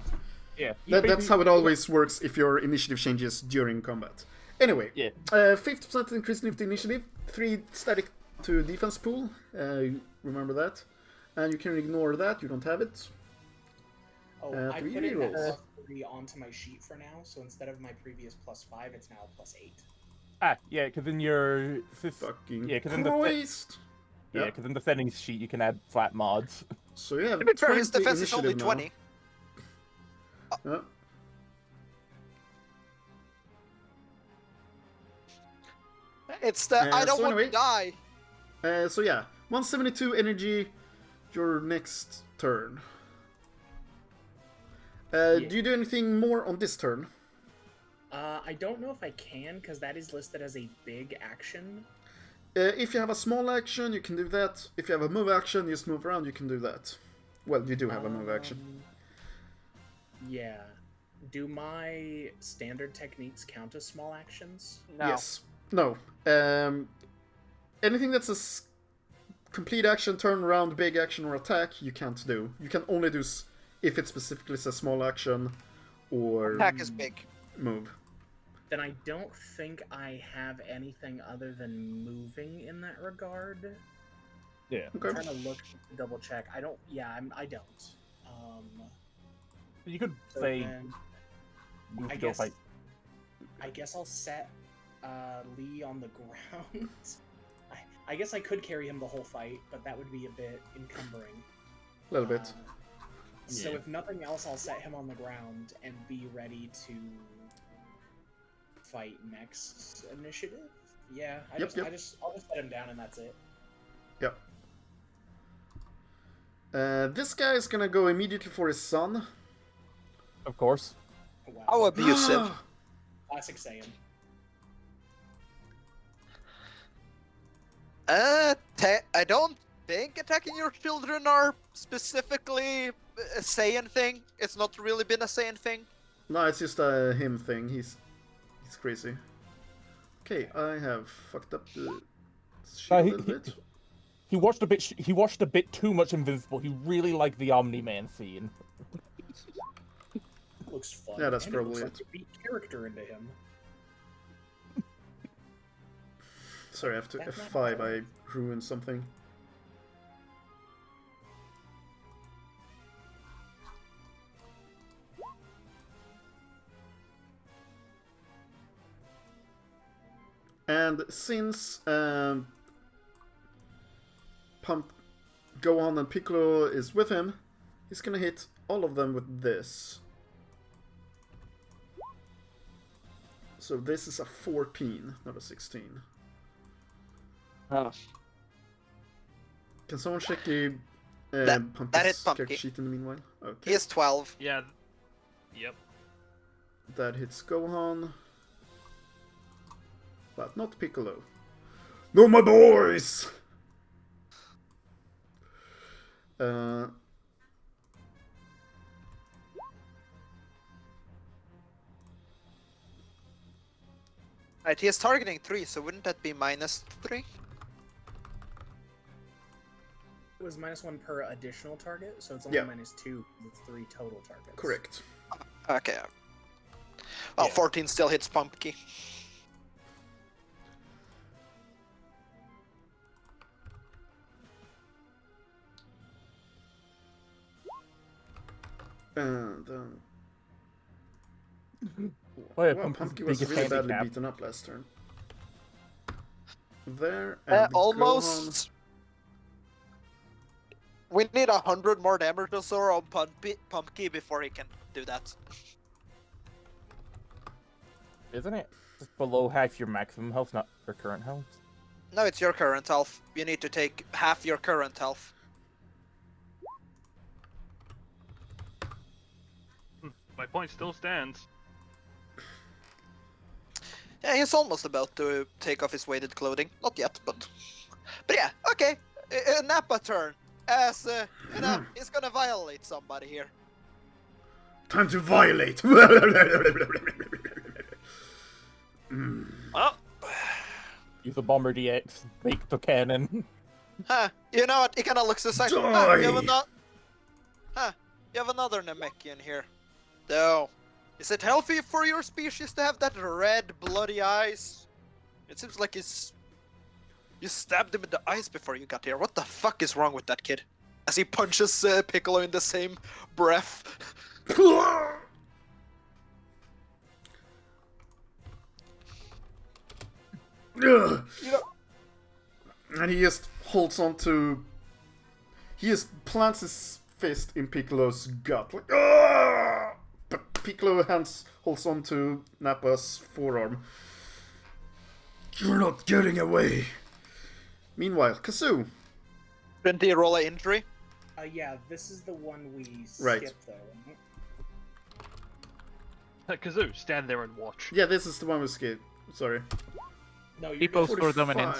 Yeah. That's how it always works if your initiative changes during combat. Anyway, 50% increase in the initiative, 3 static to defense pool, remember that. And you can ignore that, you don't have it. Oh, I 3 put in rerolls. that +3 onto my sheet for now, so instead of my previous +5, it's now a +8. Yeah, because in your... Fucking because Christ! because in the settings sheet you can add flat mods. So you have To be fair, 20 his defense is only initiative 20. now. It's the I don't so want anyway, to die. So yeah, 172 energy, your next turn. Do you do anything more on this turn? I don't know if I can, because that is listed as a big action. If you have a small action, you can do that. If you have a move action, you just move around, you can do that. Well, you do have a move action. Yeah. Do my standard techniques count as small actions? No. Yes. No. Anything that's a complete action, turn around, big action, or attack, you can't do. You can only do if it specifically says small action or Attack is big. move. Then I don't think I have anything other than moving in that regard. Yeah. Okay. I'm trying to look to double check. I don't. Yeah, I don't. You could So say... then move I to go guess- fight. I guess I'll set Lee on the ground. I guess I could carry him the whole fight, but that would be a bit encumbering. A little bit. So Yeah. if nothing else, I'll set him on the ground and be ready to fight next initiative. Yeah, I'll just set him down and that's it. Yep. This guy is gonna go immediately for his son. Of course. Wow. How abusive. Classic Saiyan. I don't think attacking your children are specifically a Saiyan thing. It's not really been a Saiyan thing. No, it's just a him thing. He's crazy. Okay, I have fucked up the shit a little bit. He watched a bit. He watched a bit too much Invincible. He really liked the Omni-Man scene. Looks fun. Yeah, that's and probably it. Looks like you beat character into him. Sorry, I have to That's not F5. hard. I ruined something. And since Gohan and Piccolo is with him, he's gonna hit all of them with this. So this is a 14, not a 16. Oh. Can someone check the that hit Pumpkin's Pumpkin. character sheet in the meanwhile? Okay. He is 12. Yeah. Yep. That hits Gohan. But not Piccolo. No, my boys! Right, he is targeting 3, so wouldn't that be -3? It was -1 per additional target, so it's only Yeah. -2. It's 3 total targets. Correct. Okay. Well, Yeah. 14 still hits Pumpkin. And Oh, yeah, wow, Pumpkin's Pumpkin was biggest really badly handicap. beaten up last turn. There and Almost. We need 100 more damage or so on Pumpkin before he can do that. Isn't it? Just below half your maximum health, not your current health. No, it's your current health. You need to take half your current health. My point still stands. Yeah, he's almost about to take off his weighted clothing. Not yet, but yeah, okay. Nappa turn. As you know, he's gonna violate somebody here. Time to violate. Well, Use a Bomber DX, make the cannon. Huh? You know what? He kind of looks aside. Die! You have another Namekian here. Though, is it healthy for your species to have that red, bloody eyes? It seems like you stabbed him in the eyes before you got here. What the fuck is wrong with that kid? As he punches Piccolo in the same breath. And he just holds on to. He just plants his fist in Piccolo's gut. Like, "Ah!" But Piccolo holds on to Nappa's forearm. You're not getting away. Meanwhile, Kazoo. Didn't he roll an injury? Yeah, this is the one we Right. skipped though. Kazoo, stand there and watch. Yeah, this is the one we skipped. Sorry. No, you're People's good. for dominance.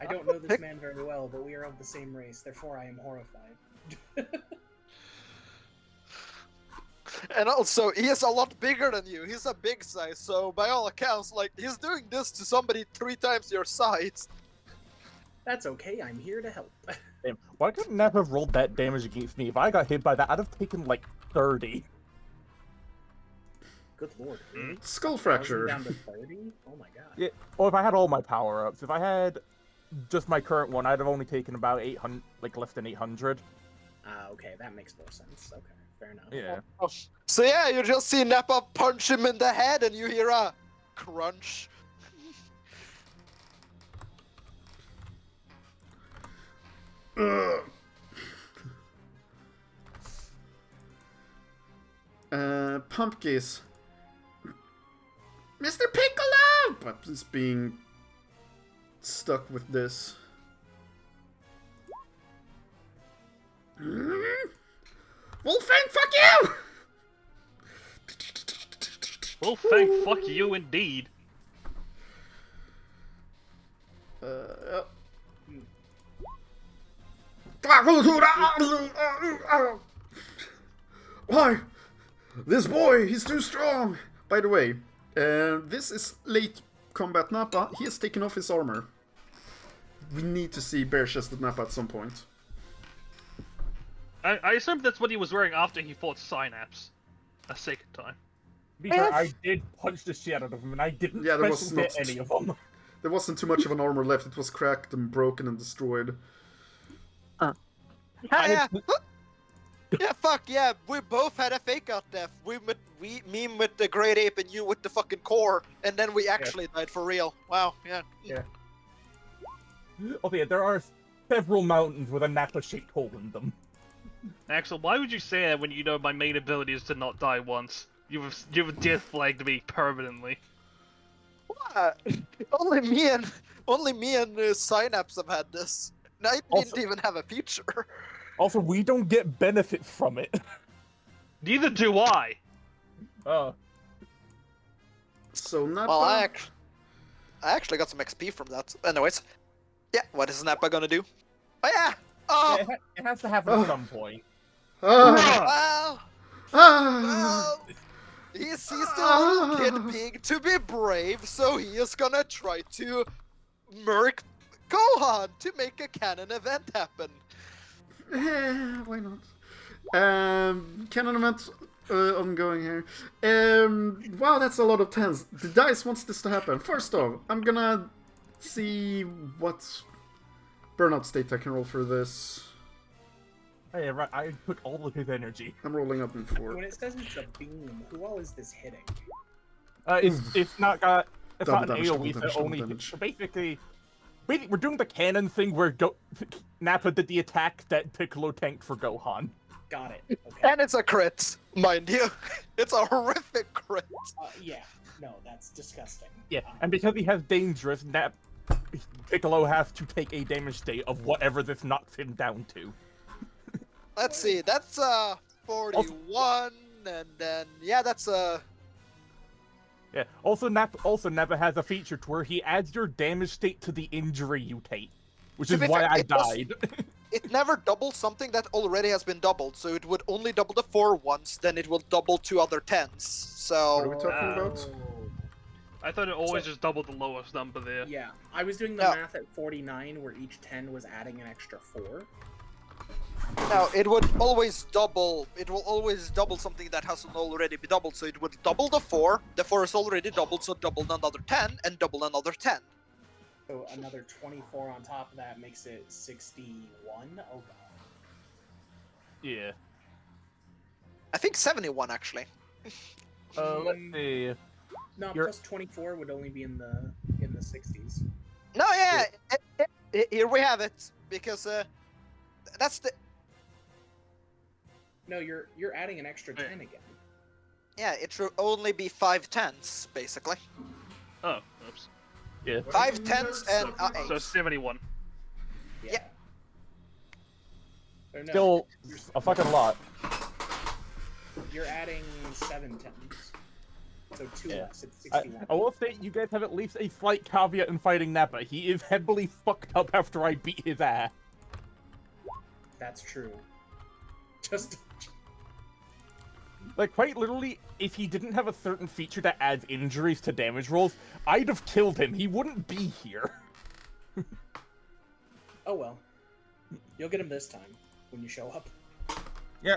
I don't know this man very well, but we are of the same race, therefore I am horrified. And also, he is a lot bigger than you. He's a big size, so by all accounts, like, he's doing this to somebody 3 times your size. That's okay, I'm here to help. Damn, why couldn't Nappa have rolled that damage against me? If I got hit by that, I'd have taken like 30. Good lord, really? Skull 1,000 fracture. down to 30? Oh my god. Yeah. Or if I had all my power-ups. If I had just my current one, I'd have only taken about 800, like less than 800. Okay, that makes more sense. Okay, fair enough. Yeah. So yeah, you just see Nappa punch him in the head and you hear a crunch. Pumpkins. Mr. Piccolo! But he's being stuck with this. Wolfang, fuck you! Well, thank fuck you indeed. Why? This boy, he's too strong! By the way, this is late combat Nappa. He has taken off his armor. We need to see bare-chested Nappa at some point. I assume that's what he was wearing after he fought Synapse. A second time. Because I did punch the shit out of him, and I didn't Yeah, there was special hit not- any of them. There wasn't too much of an armor left. It was cracked and broken and destroyed. Yeah, yeah, fuck yeah. We both had a fake out death. Me with the great ape and you with the fucking core, and then we actually died for real. Wow, yeah. Yeah. Oh yeah, there are several mountains with a Nappa-shaped hole in them. Axel, why would you say that when you know my main ability is to not die once? You've death flagged me permanently. What? Only me and Synapse have had this. I didn't even have a feature. Also, we don't get benefit from it. Neither do I. So Nappa... Well, I actually got some XP from that. Anyways, yeah, what is Nappa gonna do? Oh yeah! Oh! Yeah, it has to happen at some point. Ah! Well, Ah! he's still a little kid big to be brave, so he is gonna try to murk Gohan to make a canon event happen. Why not? Canon event ongoing here. Wow, that's a lot of tens. The dice wants this to happen. First off, I'm gonna see what burnout state I can roll for this. Oh, yeah, right. I took all of his energy. I'm rolling up in 4. When it says it's a beam, who all is this hitting? It's not got. It's Double not an damage, AoE. double So only. damage. So basically, we're doing the canon thing where Nappa did the attack that Piccolo tanked for Gohan. Got it. Okay. And it's a crit. Mind you, it's a horrific crit. Yeah, no, that's disgusting. Yeah, and because he has dangerous, Piccolo has to take a damage state of whatever this knocks him down to. Let's see, that's 41, and then yeah, that's Yeah. Also, Nappa has a feature to where he adds your damage state to the injury you take, which To is be why fair, I died. it never doubles something that already has been doubled, so it would only double the 4 once, then it will double 2 other 10s. What are we So talking about? I thought it always just doubled the lowest number there. Yeah, I was doing the No. math at 49, where each 10 was adding an extra 4. now it would always double. It will always double something that hasn't already been doubled. So it would double the 4. The 4 is already doubled, so double another 10 and double another 10. So another 24 on top of that makes it 61. Oh god. Yeah. I think 71 actually. Let's see. No, You're- plus 24 would only be in the 60s. No, yeah, here we have it because that's the No, you're adding an extra 10 again. yeah. It should only be 5 10s basically. Oh, oops. Yeah. 5 10s and So 8. 71. Yeah. Or no, Still you're, a fucking lot. you're adding 7 10s. So 2 Yeah. less, it's 61. I will say you guys have at least a slight caveat in fighting Nappa. He is heavily fucked up after I beat his ass. That's true. Just Like, quite literally, if he didn't have a certain feature that adds injuries to damage rolls, I'd have killed him. He wouldn't be here. oh well. You'll get him this time when you show up. Yeah.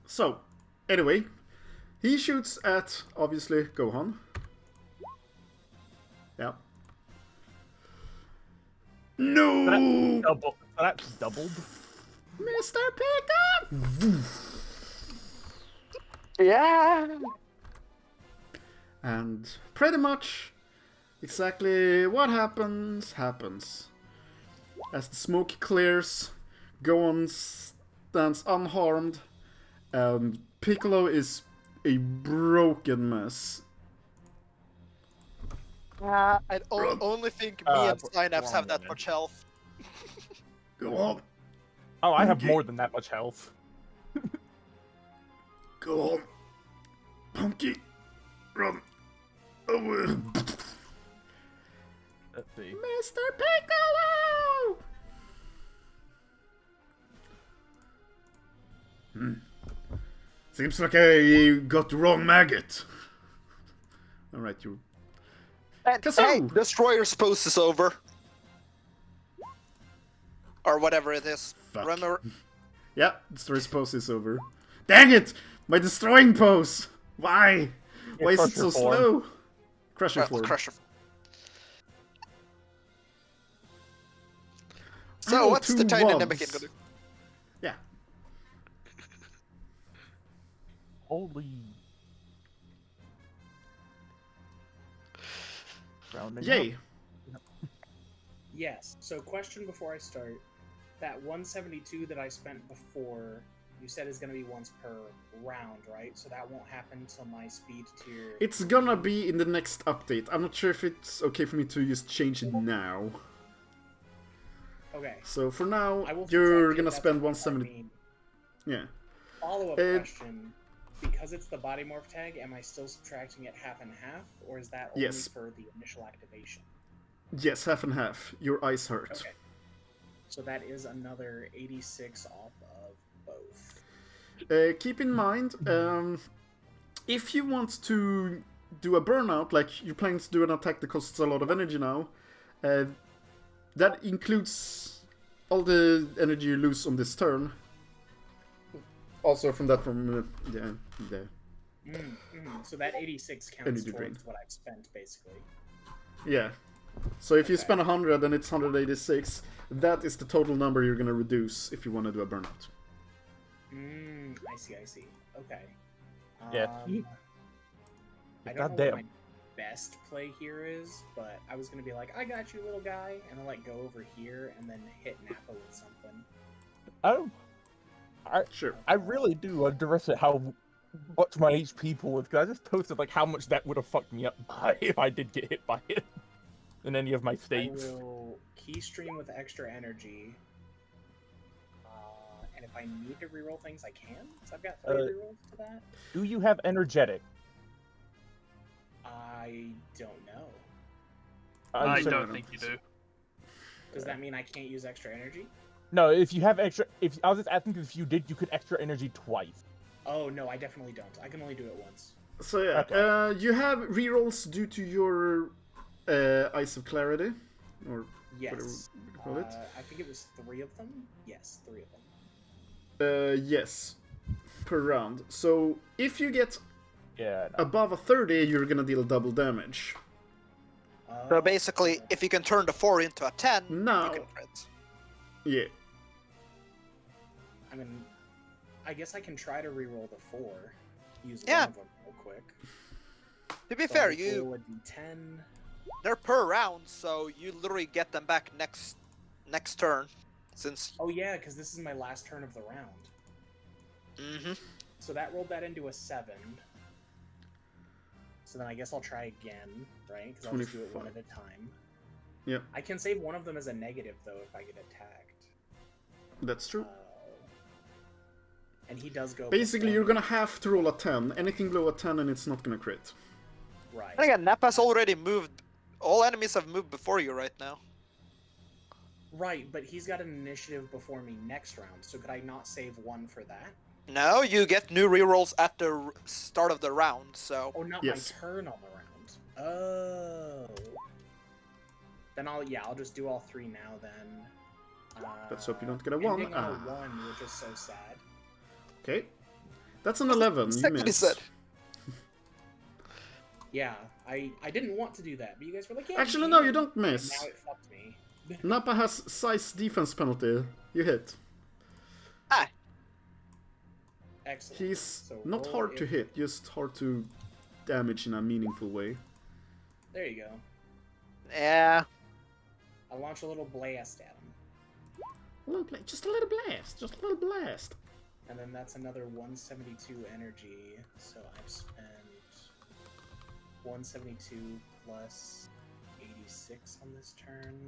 So, anyway, he shoots at, obviously, Gohan. Yeah. No! That's doubled. Mr. Pickup! Yeah. And pretty much exactly what happens. As the smoke clears, Gohan stands unharmed, and Piccolo is a broken mess. I only think me and Synapse have that wrong much health. Go on, Oh, I have Okay. more than that much health. go on. Punky, run away. Let's see. Mr. Piccolo! Seems like I got the wrong maggot. Alright, you. And Kazoo! hey, Destroyer's pose is over. Or whatever it is. Fuck. Remember? Yeah, destroyer's pose is over. Dang it! My destroying pose! Why? Why is it so Crusher form. slow? Crusher Well, form. Crusher. So Oh, what's the two tiny ones. Namekian gonna do? Yeah. Holy. Rounding Yay! up. Yes. So question before I start. That 172 that I spent before, you said is going to be once per round, right? So that won't happen until my speed tier... It's gonna be in the next update. I'm not sure if it's okay for me to just change it now. Okay. So for now, I will you're subtract it, gonna that's spend what I 170. mean. Yeah. Follow-up Uh, question. Because it's the body morph tag, am I still subtracting it half and half? Or is that only Yes. for the initial activation? Yes, half and half. Your eyes hurt. Okay. So that is another 86 off of both. Keep in mind, if you want to do a burnout, like you're planning to do an attack that costs a lot of energy now, that includes all the energy you lose on this turn. Also from that the So that 86 counts Energy drain. towards what I've spent, basically. yeah. So if you Okay. spend 100 and it's 186, that is the total number you're gonna reduce if you want to do a burnout. I see. Okay. Yeah. I don't know Goddamn. what my best play here is, but I was gonna be like, I got you, little guy, and then like go over here and then hit Nappa with something. Oh, Sure. I really do underestimate how what my HP pool is, because I just posted like how much that would have fucked me up by if I did get hit by it in any of my I states. will keystream with extra energy. And if I need to reroll things, I can. So I've got 3 rerolls to that. Do you have energetic? I don't know. I so- don't think you do. Does that mean I can't use extra energy? No, if you have extra, if I was just asking because if you did, you could extra energy twice. Oh no, I definitely don't. I can only do it once. So yeah, Okay. you have rerolls due to your Eyes of Clarity, or whatever Yes. you call it. I think it was 3 of them. Yes, 3 of them. Yes, per round. So if you get Yeah. No. above a 30, you're gonna deal double damage. So basically, if you can turn the 4 into a 10, No. you can crit. Yeah. I mean, I guess I can try to reroll the 4. Use Yeah. one of them real quick. To be So fair, I'll you roll a d10. they're per round, so you literally get them back next turn, since. Oh yeah, because this is my last turn of the round. Mm-hmm. So that rolled that into a 7. So then I guess I'll try again, right? Because I'll just do it one at a time. Yep. I can save one of them as a negative though if I get attacked. That's true. And he does go. Basically, before you're me. gonna have to roll a 10. Anything below a 10 and it's not gonna crit. Right. And again, Nappa's already moved. All enemies have moved before you right now. Right, but he's got an initiative before me next round, so could I not save 1 for that? No, you get new rerolls at the start of the round, so. Oh, not Yes. my turn on the round. Oh. Then I'll just do all 3 now then. Let's hope you don't get a 1. Ending on a 1, which is so sad. Okay. That's an 11. You Exactly missed. said. Yeah, I didn't want to do that, but you guys were like, yeah. Actually, can. no, you don't And miss. now it fucked me. Nappa has size defense penalty. You hit. Ah, Excellent. He's So not roll hard to it- hit, just hard to damage in a meaningful way. There you go. yeah. I launch a little blast at him. Just a little blast. Just a little blast. And then that's another 172 energy. So I've spent 172 plus 86 on this turn.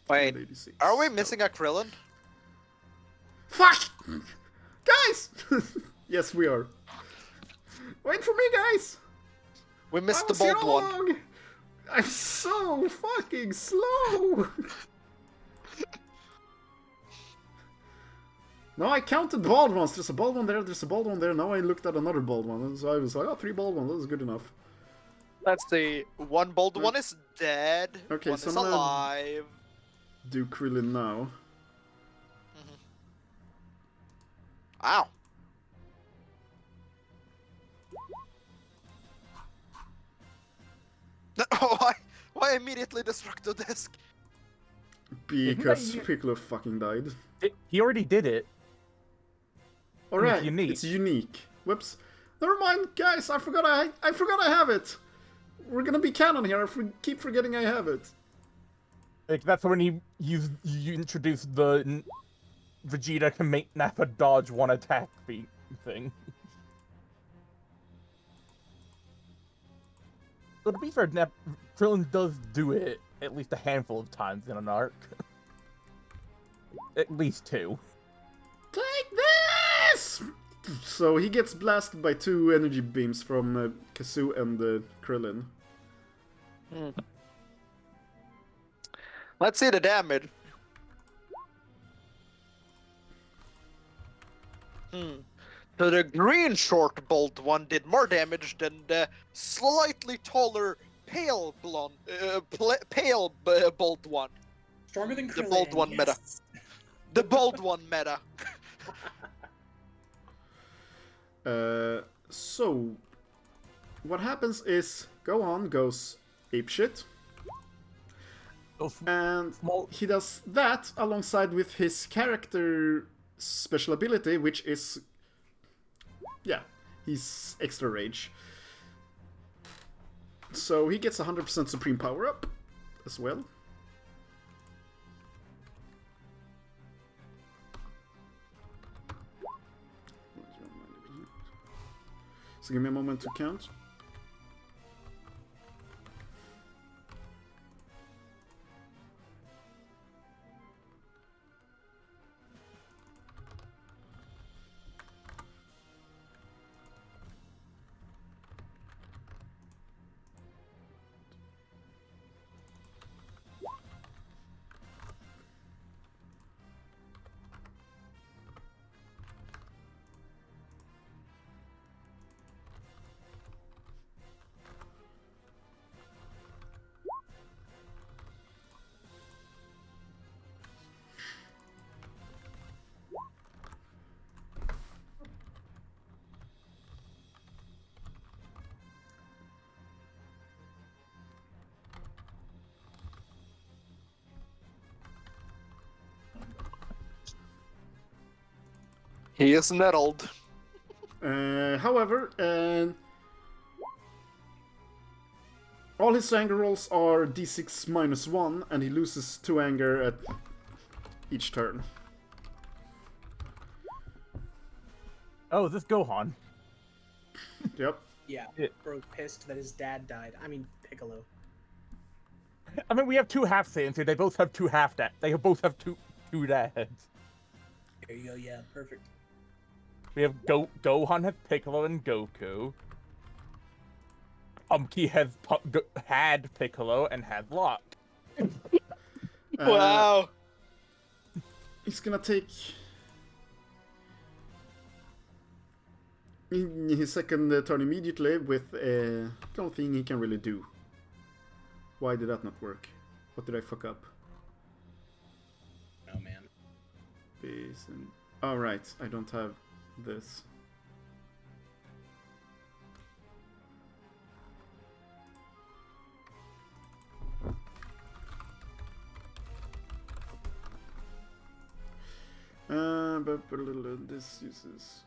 Wait, 86. are we missing a Krillin? Fuck! Guys! Yes, we are. Wait for me, guys! We missed I the was here bald all one. along. I'm so fucking slow! No, I counted bald ones. There's a bald one there, there's a bald one there. Now I looked at another bald one. And so I was like, oh, 3 bald ones. That is good enough. Let's see. One bald one is dead. Okay, one so is I'm gonna- alive. Do Krillin now. Ow. Why immediately destruct the disc? Because you- Piccolo fucking died. He already did it. Alright, unique. it's unique. Whoops. Never mind, guys, I forgot I have it! We're gonna be canon here, keep forgetting I have it. Like, that's when you introduced the Vegeta can make Nappa dodge one attack thing. So to be fair, Krillin does do it at least a handful of times in an arc. At least 2. Take this! So he gets blasted by 2 energy beams from Kazoo and Krillin. Let's see the damage. So the green short bald one did more damage than the slightly taller pale blonde, bald one. Stronger than The Krillin. bald one meta. yes. The bald one meta. So what happens is Gohan goes apeshit, and he does that alongside with his character special ability, which is, yeah, he's extra rage. So he gets 100% supreme power up as well. So give me a moment to count. He is nettled. However, all his anger rolls are d6 minus 1, and he loses 2 anger at each turn. Oh, is this Gohan? Yep. Yeah, Yeah. bro's pissed that his dad died. I mean, Piccolo. I mean, we have two half Saiyans here. They both have two half dads. They both have two dads. There you go. Yeah, perfect. We have Gohan has Piccolo and Goku. Umki has had Piccolo and has Locke. Wow. He's gonna take in his second turn immediately with nothing he can really do. Why did that not work? What did I fuck up? Oh man. Base and... Oh right, I don't have this. But this uses...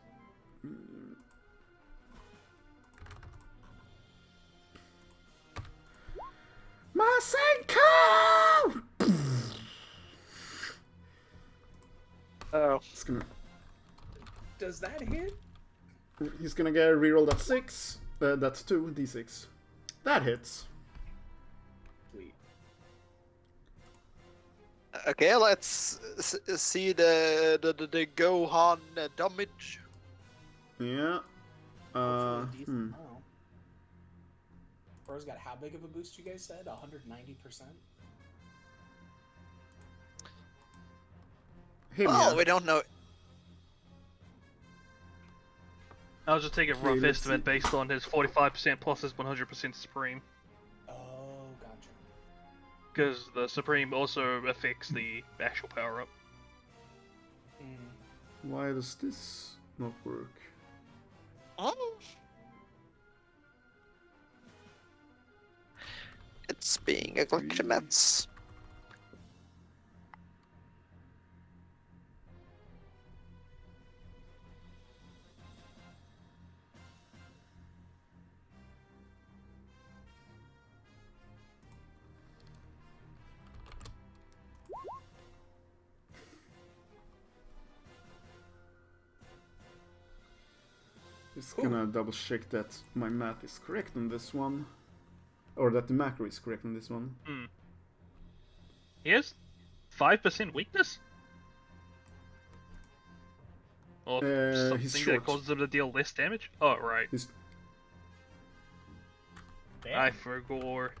Masenko! Oh. It's gonna... Does that hit? He's gonna get a reroll at 6. That's 2 d6. That hits. Sweet. Okay, let's see the Gohan damage. Yeah. Hopefully a decent Hmm. amount. Bro's got how big of a boost you guys said? 190%? Him, Oh, yeah. we don't know. I'll just take a Okay, rough let's estimate see. based on his 45% plus his 100% Supreme. Oh, gotcha. Because the Supreme also affects the actual power up. Mm. Why does this not work? Oh. It's being a glitch immense. Just gonna double check that my math is correct on this one. Or that the macro is correct on this one. He has 5% weakness? Or He's something short. that causes him to deal less damage? Oh, right. He's... I forgot.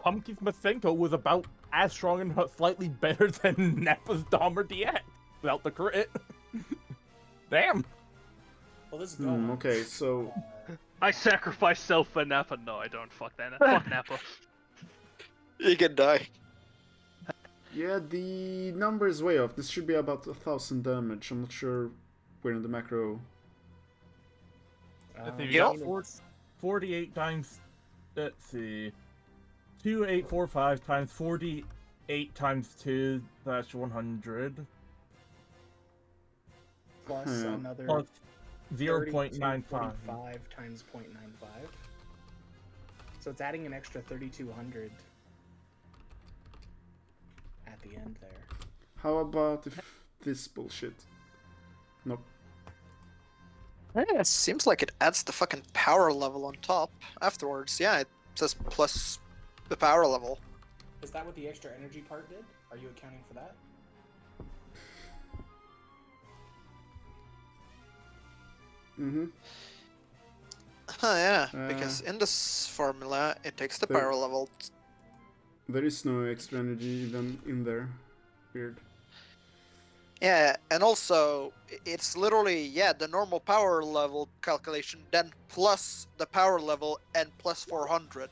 Pumpkin's Masenko was about as strong and slightly better than Nappa's Dahmer DX without the crit. Damn. Well, this is Gohan. okay, so... I sacrifice self for Nappa. No, I don't. Fuck that. Fuck Nappa. You can die. Yeah, the number is way off. This should be about 1,000 damage. I'm not sure where in the macro... Let's see, we Yep. got 48 times, let's see, 2845 times 48 times 2, that's 100, Plus another plus 0.95. 32.45 times 0.95. So it's adding an extra 3,200 at the end there. How about if this bullshit? Nope. Yeah, it seems like it adds the fucking power level on top afterwards. Yeah, it says plus the power level. Is that what the extra energy part did? Are you accounting for that? Mm-hmm. Oh yeah, because in this formula, it takes the there- power level. There is no extra energy even in there. Weird. Yeah, and also, it's literally, yeah, the normal power level calculation, then plus the power level and plus 400.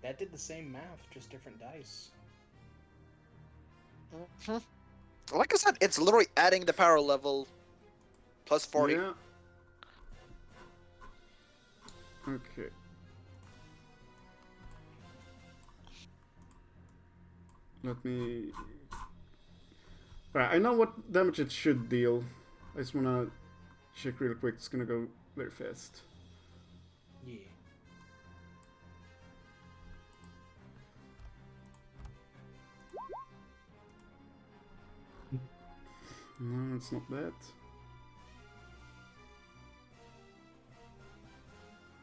That did the same math, just different dice. Mhm. Like I said, it's literally adding the power level plus 40. Yeah. Okay. Let me... Alright, I know what damage it should deal. I just wanna check real quick. It's gonna go very fast. Yeah. No, it's not that.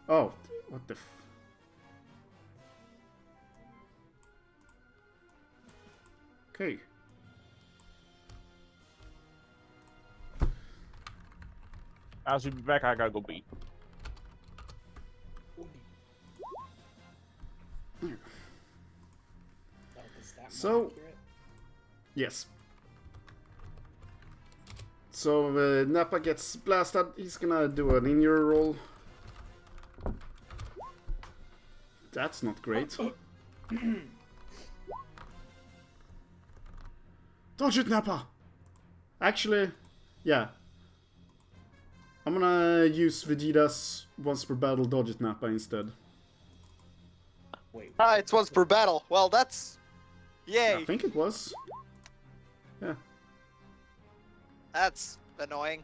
Oh, what the f... Okay. I'll be back. I gotta go beat. Oh, is that more So- accurate? Yes. So Nappa gets blasted. He's gonna do an in-your roll. That's not great. Dodge it, Nappa! Actually, yeah. I'm gonna use Vegeta's once per battle dodge it Nappa instead. Wait. Ah, it's once per battle. Well, that's... Yay! I think it was. Yeah. That's annoying.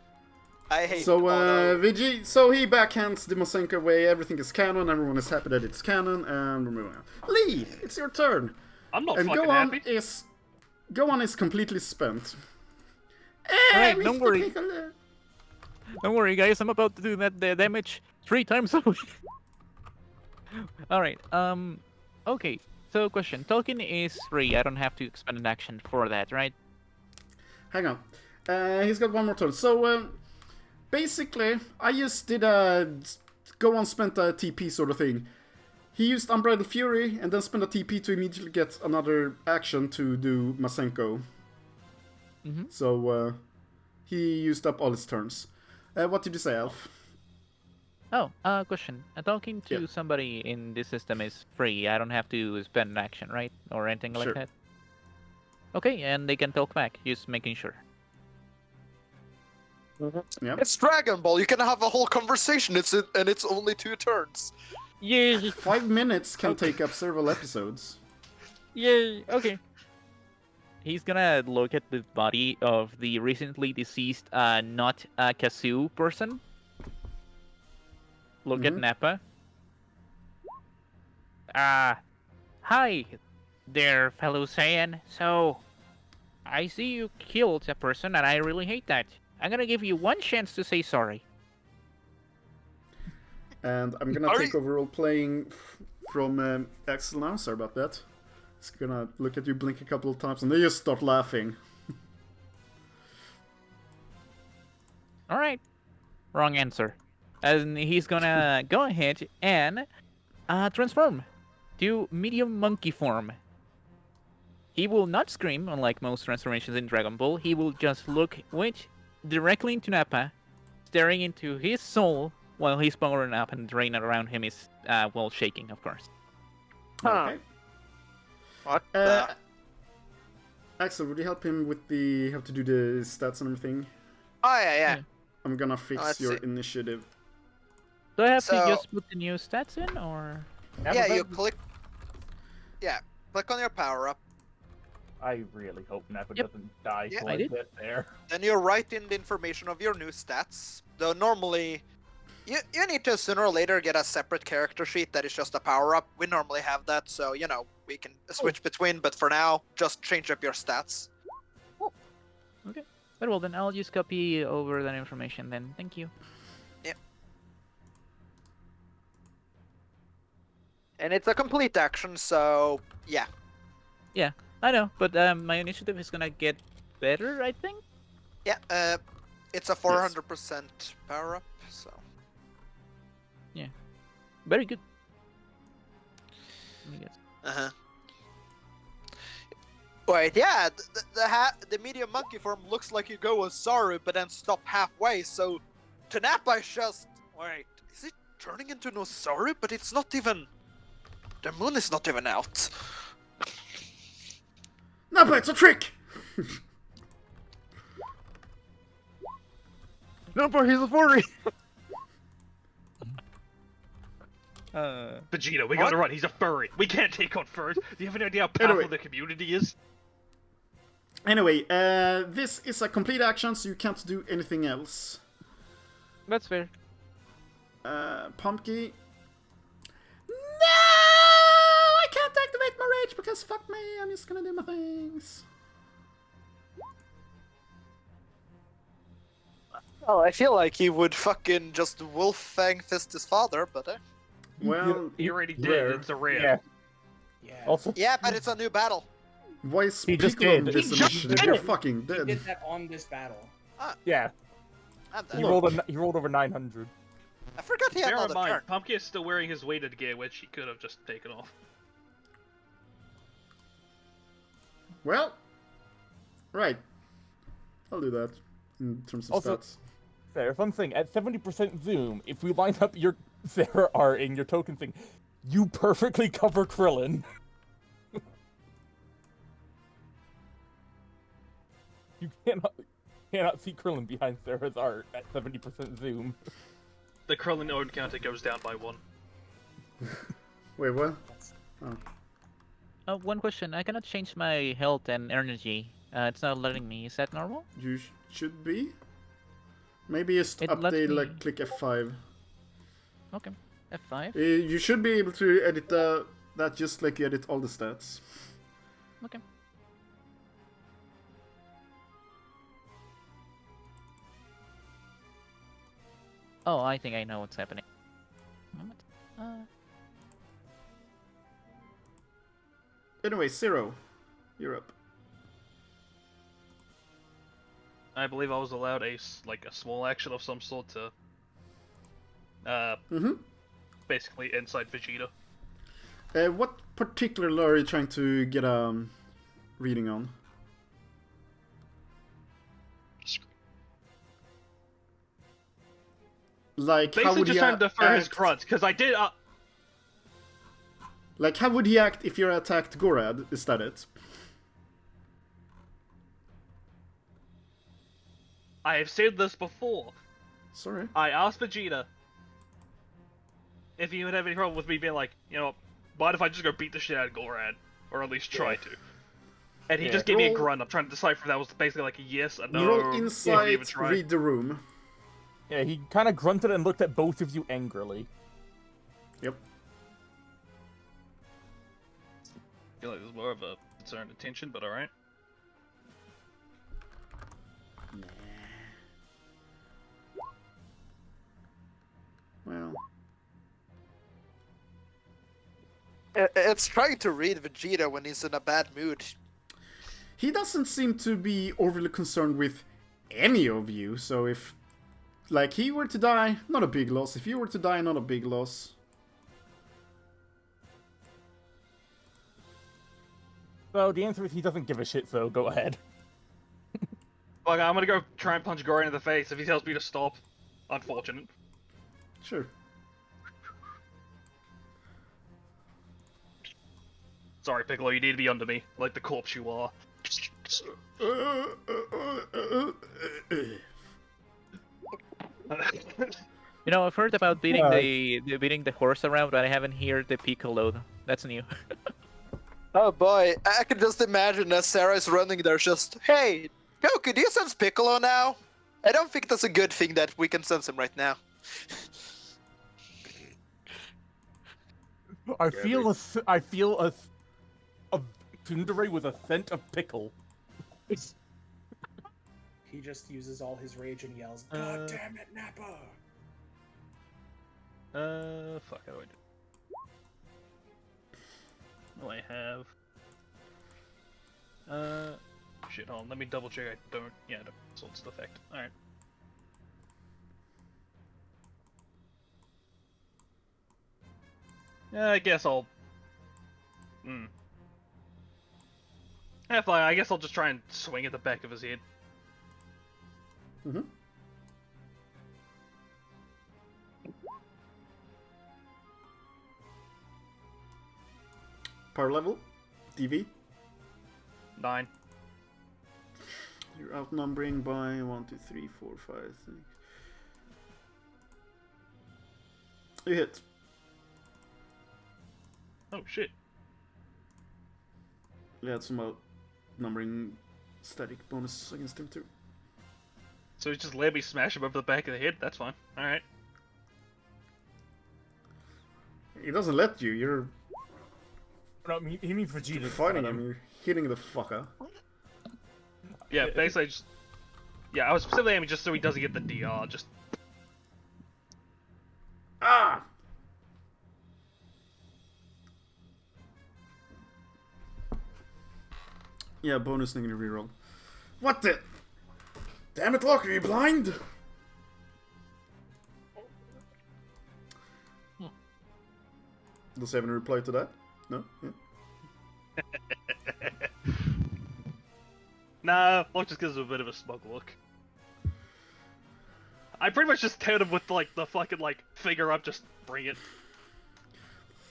I hate So, auto. so he backhands the Masenko away, everything is canon, everyone is happy that it's canon, and we're moving on. Lee, it's your turn! I'm not And fucking happy. Gohan is completely spent. Alright, don't worry. Don't worry, guys. I'm about to do that damage 3 times a week. Alright, okay. So, question. Token is free. I don't have to expend an action for that, right? Hang on. He's got one more turn. So, basically, I just did a Gohan spent a TP sort of thing. He used Unbridled Fury and then spent a TP to immediately get another action to do Masenko. Mm-hmm. So, he used up all his turns. What did you say, Alf? Oh, question. Talking to Yeah. somebody in this system is free. I don't have to spend an action, right? Or anything like Sure. that? Okay, and they can talk back. Just making sure. Yeah. It's Dragon Ball. You can have a whole conversation. And it's only 2 turns. Yay! 5 minutes can take up several episodes. Yay! Okay. He's gonna look at the body of the recently deceased, not Kazoo person. Look at Mhm. Nappa. Hi there, fellow Saiyan. So, I see you killed a person, and I really hate that. I'm gonna give you one chance to say sorry. And I'm gonna take over role playing from Axel now. Sorry about that. He's gonna look at you, blink a couple of times, and then just start laughing. Alright. Wrong answer. And he's gonna go ahead and transform to medium monkey form. He will not scream, unlike most transformations in Dragon Ball. He will just look directly into Nappa, staring into his soul while he's powering up and the rain around him is, well, shaking, of course. Huh. Okay. What the... Axel, would you help him with the have to do the stats and everything? Oh, yeah, yeah. Yeah. I'm gonna fix Let's your see. initiative. Do I have So- to just put the new stats in, or...? Yeah, you click... Yeah, click on your power-up. I really hope Nappa Yep. doesn't die Yeah, I like did. that there. Then you write in the information of your new stats. Though normally... You need to sooner or later get a separate character sheet that is just a power-up. We normally have that, so, you know, we can switch between, but for now, just change up your stats. Very well, then I'll just copy over that information then. Thank you. And it's a complete action, so yeah. I know, but my initiative is gonna get better, I think? Yeah, it's a 400% power up, so. Very good. Let me guess. Uh-huh. Wait, yeah, the medium monkey form looks like you go with Saru, but then stop halfway, so Tanapa just... Wait, is it turning into no Saru? But it's not even... The moon is not even out. No, but it's a trick! No, but he's a furry. Vegeta, we gotta run. He's a furry. We can't take on furs. Do you have any idea how powerful the community is? Anyway, this is a complete action, so you can't do anything else. That's fair. Pumpkin. No! I can't activate my rage because fuck me, I'm just gonna do my things. Well, I feel like he would fucking just wolf fang fist his father, but Well, He already did. rare. It's a rare. Yeah. Yeah. Also, yeah, but it's a new battle. why is He just Piccolo in did. this He just initiative? did You're it. fucking He dead. did that on this battle. yeah, I'm he dead. rolled over 900. I forgot he had Bear in another mind, turn. Pumpkin is still wearing his weighted gear, which he could have just taken off. Well, right. I'll do that in terms of Also- stats. Fair, fun thing. At 70% zoom, if we line up your Sarah R in your token thing, you perfectly cover Krillin. You cannot see Krillin behind Sarah's art at 70% zoom. The Krillin own counter goes down by 1. Wait, what? One question. I cannot change my health and energy. It's not letting me. Is that normal? You should be? Maybe just It lets update, me- like, click F5. Okay. F5. You should be able to edit that just like you edit all the stats. Okay. Oh, I think I know what's happening. Moment. Anyway, Zero. You're up. I believe I was allowed a small action of some sort to Mm-hmm. basically inside Vegeta. What particular law are you trying to get a reading on? Like, how Basically would just he trying to defer his act? grunts, because I did Like, how would he act if you attacked Gorad? Is that it? I have said this before. Sorry. I asked Vegeta if he would have any problem with me being like, you know, mind if I just go beat the shit out of Gorad? Or at least try to. And he Yeah. just gave me a Roll- grunt. I'm trying to decipher if that was basically like a yes, a no. Roll he didn't insight, even try. read the room. Yeah, he kind of grunted and looked at both of you angrily. Yep. I feel like there's more of a concerned attention, but alright. Well, It's trying to read Vegeta when he's in a bad mood. he doesn't seem to be overly concerned with any of you, so if, like, he were to die, not a big loss. If you were to die, not a big loss. So the answer is he doesn't give a shit, so go ahead. Like, I'm gonna go try and punch Goran in the face if he tells me to stop. Unfortunate. Sure. Sorry, Piccolo, you need to be under me, like the corpse you are. You know, I've heard about beating Uh, beating the horse around, but I haven't heard the Piccolo. That's new. Oh boy, I can just imagine as Sarah's running there just, hey, Goku, do you sense Piccolo now? I don't think that's a good thing that we can sense him right now. I feel a tsundere with a scent of pickle. He just uses all his rage and yells, "God damn it, Nappa!" Fuck, how do I do? What do I have? Shit, hold on, let me double check. I don't. Yeah, I don't. So it's the effect. Alright. Yeah, I guess I'll. Yeah, fine. I guess I'll just try and swing at the back of his head. Mm-hmm. Power level? DV? 9. You're outnumbering by 1, 2, 3, 4, 5, 6. You hit. Oh shit. You had some outnumbering static bonus against him too. So he's just let me smash him over the back of the head? That's fine. Alright. He doesn't let you, you're No, he means Vegeta. fighting him, you're hitting the fucker. Yeah, basically just... Yeah, I was specifically aiming just so he doesn't get the DR, just... Ah! Yeah, bonus negative reroll. What the? Damn it, Locke, are you blind? Does he have any reply to that? No? Yeah. Nah, Locke just gives him a bit of a smug look. I pretty much just tailed him with, like, the fucking, like, finger up, just bring it.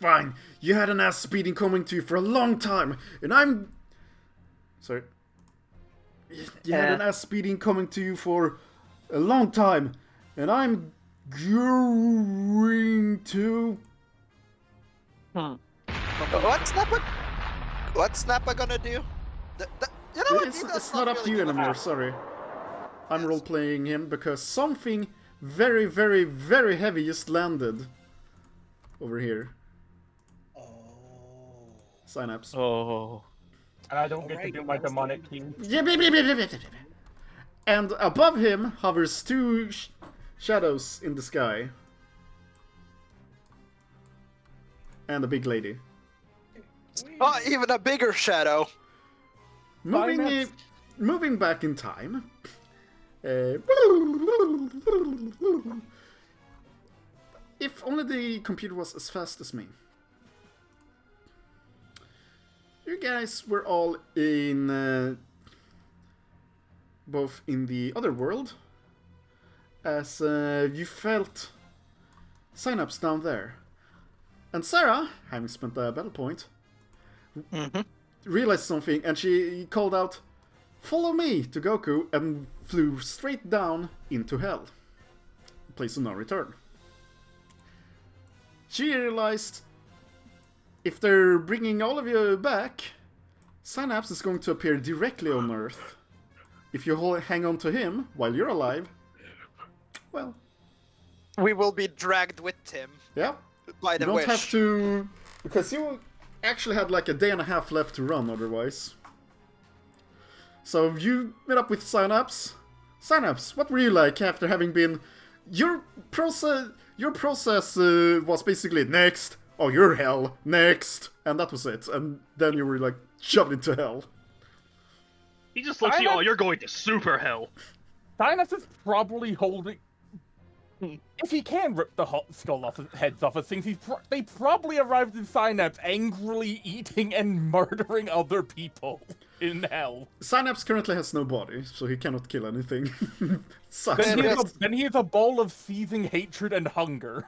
Fine, you had an ass speeding coming to you for a long time, and I'm... Sorry. You had an ass speeding coming to you for a long time, and I'm going to... What's Nappa gonna do? You know what? It's not up to you anymore, sorry. I'm role-playing him because something very, very, very heavy just landed over here. Oh. Synapse. Oh. And I don't get to do my demonic king. And above him hovers two shadows in the sky. And a big lady. Oh, even a bigger shadow. Moving back in time. If only the computer was as fast as me. You guys were all in both in the other world, as you felt Synapse down there. And Sarah, having spent a battle point, realized something, and she called out, "Follow me," to Goku, and flew straight down into hell. Place of no return. She realized, if they're bringing all of you back, Synapse is going to appear directly on Earth. If you hang on to him while you're alive, well... We will be dragged with him. Yeah. By the you don't wish. have to... Because you actually had like a day and a half left to run otherwise. So you met up with Synapse. Synapse, what were you like after having been... Your process was basically next. Oh, you're hell. Next. And that was it. And then you were like shoved into hell. He just looks at you, oh, you're going to super hell. Synapse is probably holding... If he can rip the skull off heads off of things, they probably arrived in Synapse angrily eating and murdering other people in hell. Synapse currently has no body, so he cannot kill anything. Sucks. Then he is a bowl of seething hatred and hunger.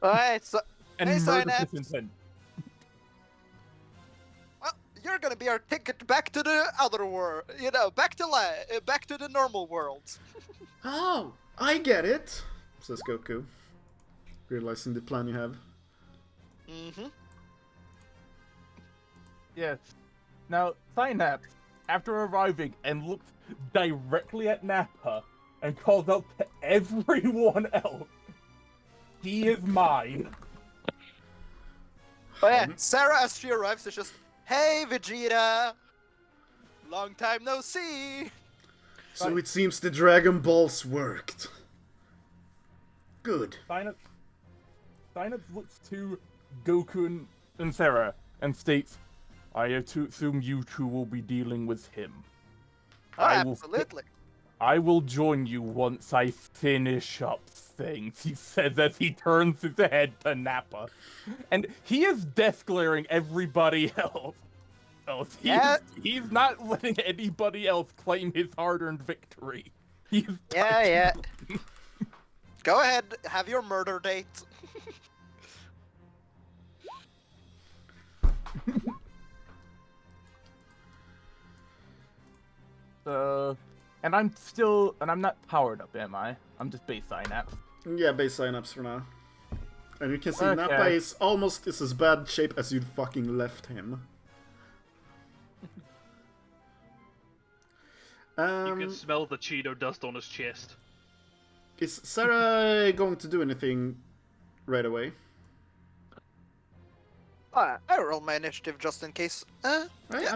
Alright, so... And hey, murder Synapse. intent. Well, you're gonna be our ticket back to the other world. You know, back to the normal world. Oh, I get it, says Goku, realizing the plan you have. Mm-hmm. Yes. Now, Synapse, after arriving and looks directly at Nappa and calls out to everyone else, "He is mine." Oh yeah, Sarah, as she arrives, is just, "Hey, Vegeta! Long time no see!" So it seems the Dragon Balls worked. Good. Synapse looks to Goku and Sarah and states, I have to assume you two will be dealing with him. Oh, absolutely. I will join you once I finish up things, he says as he turns his head to Nappa. And he is death glaring everybody else. He's not letting anybody else claim his hard-earned victory. Yeah. Go ahead, have your murder date. And I'm not powered up, am I? I'm just base Synapse. Yeah, base Synapse for now. And you can see Okay. Nappa is almost as bad shape as you'd fucking left him. You can smell the Cheeto dust on his chest. Is Sarah going to do anything right away? I roll my initiative just in case. Right,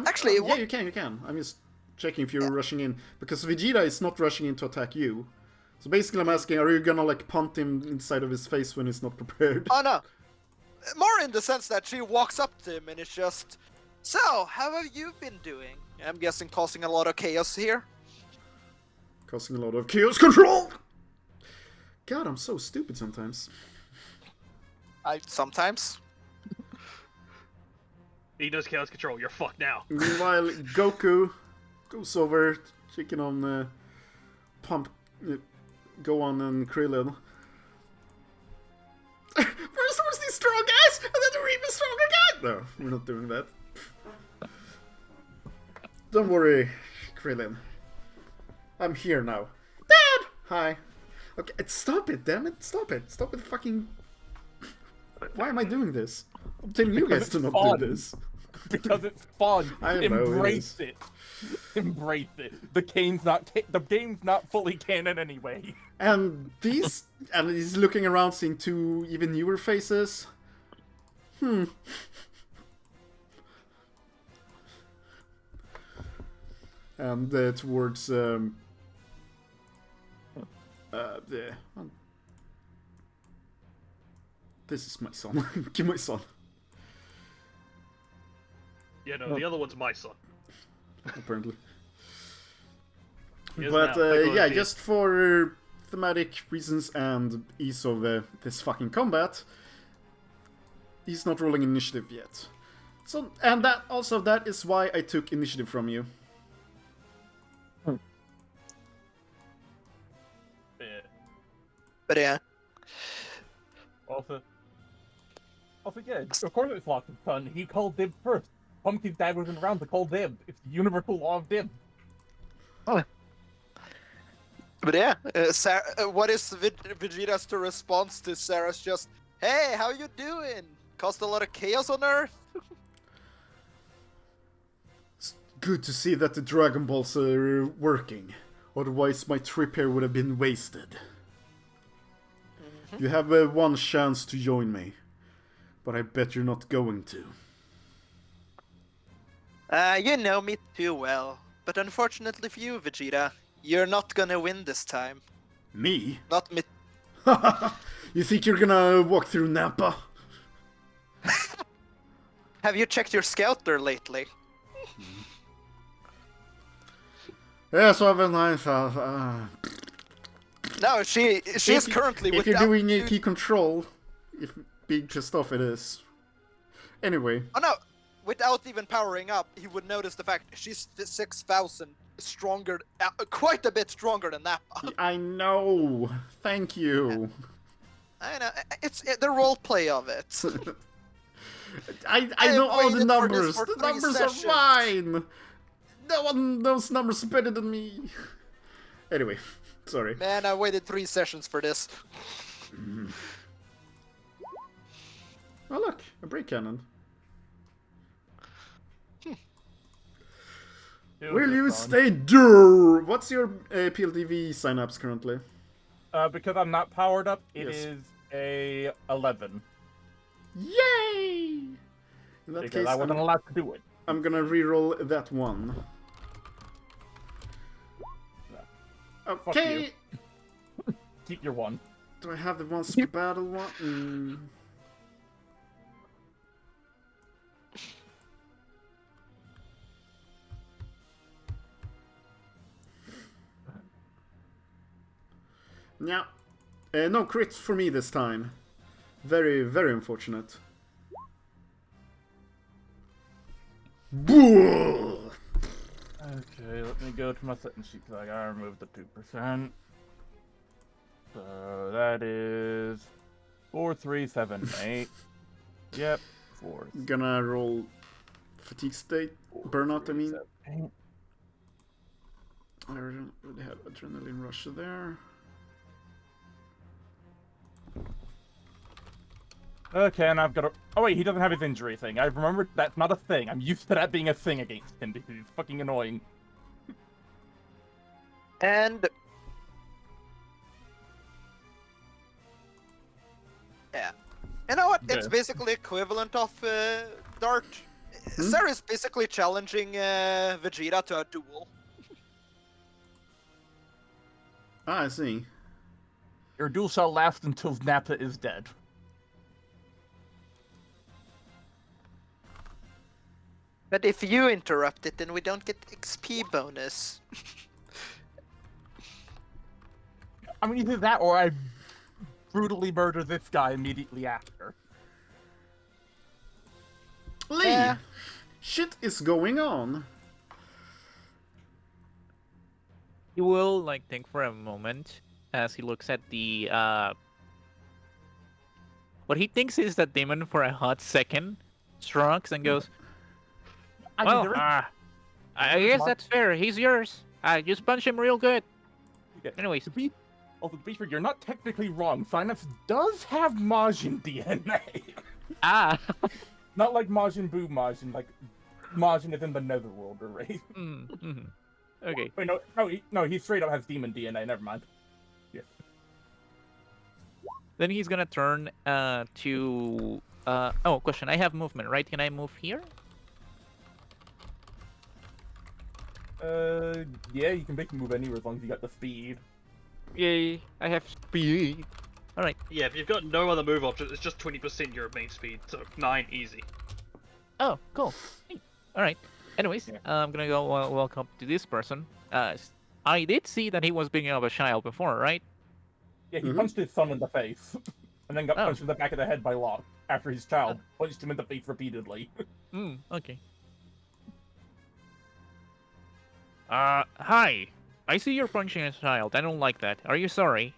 Actually, you can. I'm just checking if you're rushing in, because Vegeta is not rushing in to attack you. So basically, I'm asking, are you gonna like punt him inside of his face when he's not prepared? Oh no. More in the sense that she walks up to him and it's just, so, how have you been doing? I'm guessing causing a lot of chaos here. Causing a lot of chaos control! God, I'm so stupid sometimes. Sometimes. He does chaos control. You're fucked now. Meanwhile, Goku goes over, checking on Gohan and Krillin. First was these strong guys, and then they're even stronger again! No, we're not doing that. Don't worry, Krillin. I'm here now. Dad! Hi. Okay, stop it, damn it. Stop it. Stop it fucking... Why am I doing this? I'm telling you guys to not do this. Because it's fun. I know Embrace it. Embrace it. The game's not fully canon anyway. And he's looking around, seeing two even newer faces. And towards this is my son. Give my son. Yeah, no, the other one's my son. Apparently. He is But now. yeah, just for thematic reasons and ease of this fucking combat, he's not rolling initiative yet. So, and that is why I took initiative from you. But yeah. Also, yeah, of course it's lots of fun. He called dibs first. Pumpkin's dad wasn't around to call dibs. It's the universal law of dibs. But yeah, what is Vegeta's response to Sarah's just, hey, how you doing? Caused a lot of chaos on Earth? It's good to see that the Dragon Balls are working. Otherwise my trip here would have been wasted. You have one chance to join me, but I bet you're not going to. You know me too well, but unfortunately for you, Vegeta, you're not gonna win this time. Me? Not me. You think you're gonna walk through Nappa? Have you checked your scouter lately? Yes, I've been nice. No, she is currently if you're doing a key control, if being pissed off it is. Anyway. Oh no, without even powering up, he would notice the fact she's 6,000 stronger, quite a bit stronger than Nappa. I know. Thank you. I know. It's the roleplay of it. I know all the numbers. For The 3 numbers sessions. are fine. No one knows numbers better than me. Anyway, sorry. Man, I waited 3 sessions for this. Oh look, a break cannon. Will you stay dur? What's your PLDV Synapse currently? Because I'm not powered up, it Yes. is a 11. Yay! In that Because case, I wasn't allowed to do it. I'm gonna reroll that one. Okay. Keep your one. Do I have the one skedaddle one? Yeah. No crits for me this time. Very, very unfortunate. Boo! Okay, let me go to my settings sheet because I gotta remove the 2%. So that is 4378. Yep, 4. Gonna roll fatigue state, burnout. I mean, 4, I don't really have adrenaline rush there. Okay, and I've got a... Oh wait, he doesn't have his injury thing. I remembered that's not a thing. I'm used to that being a thing against him because he's fucking annoying. And yeah, you know what? It's Yeah. basically equivalent of Dart. Sarah is basically challenging Vegeta to a duel. Ah, I see. Your duel shall last until Nappa is dead. But if you interrupt it, then we don't get XP bonus. I mean, either that or I brutally murder this guy immediately after. Lee! Yeah. Shit is going on. He will like think for a moment as he looks at the what he thinks is the demon for a hot second, shrugs and goes, I mean, "Well, there is- I guess that's fair. He's yours. Just punch him real good." Yeah, Anyways, to be fair, you're not technically wrong. Synapse does have Majin DNA. Not like Majin Buu Majin, like Majin is in the Netherworld array. Okay. Wait, no, he straight up has demon DNA. Never mind. Yeah. Then he's gonna turn to oh, question. I have movement, right? Can I move here? Yeah, you can basically move anywhere as long as you got the speed. Yay! I have speed. All right. Yeah, if you've got no other move options, it's just 20% your main speed, so 9 easy. Oh, cool. Hey. All right. Anyways, Yeah. I'm gonna go walk up to this person. I did see that he was being of a child before, right? Yeah, he punched his son in the face, and then got Oh. punched in the back of the head by Locke after his child punched him in the face repeatedly. Okay. Hi. I see you're punching a child. I don't like that. Are you sorry?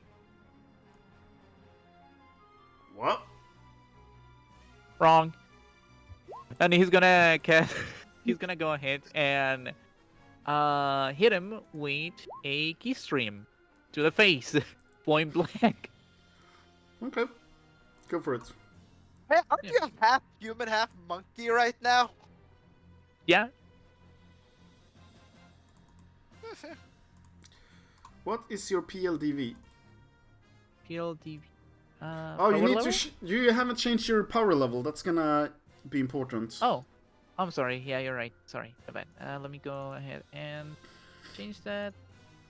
What? Wrong. And he's gonna he's gonna go ahead and hit him with a key stream to the face, point blank. Okay. Go for it. Hey, aren't Yeah. you half human, half monkey right now? Yeah. What is your PLDV? PLDV. Oh, you power need level? to. You haven't changed your power level. That's gonna be important. Oh, I'm sorry. Yeah, you're right. Sorry, my bad. Let me go ahead and change that.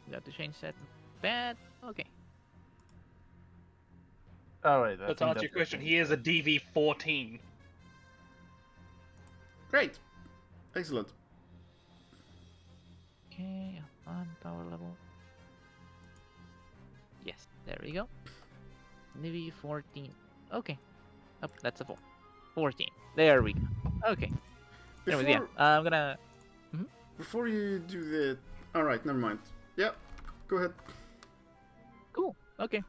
Got to change that. Bad. Okay. Oh wait, But to answer your question, he is a DV14. Great. Excellent. Okay, on power level. Yes, there we go. Maybe 14. Okay. Oh, that's a 4. 14. There we go. Okay. Anyways, yeah. I'm gonna. Before you do the. Alright, never mind. Yeah, go ahead. Cool. Okay.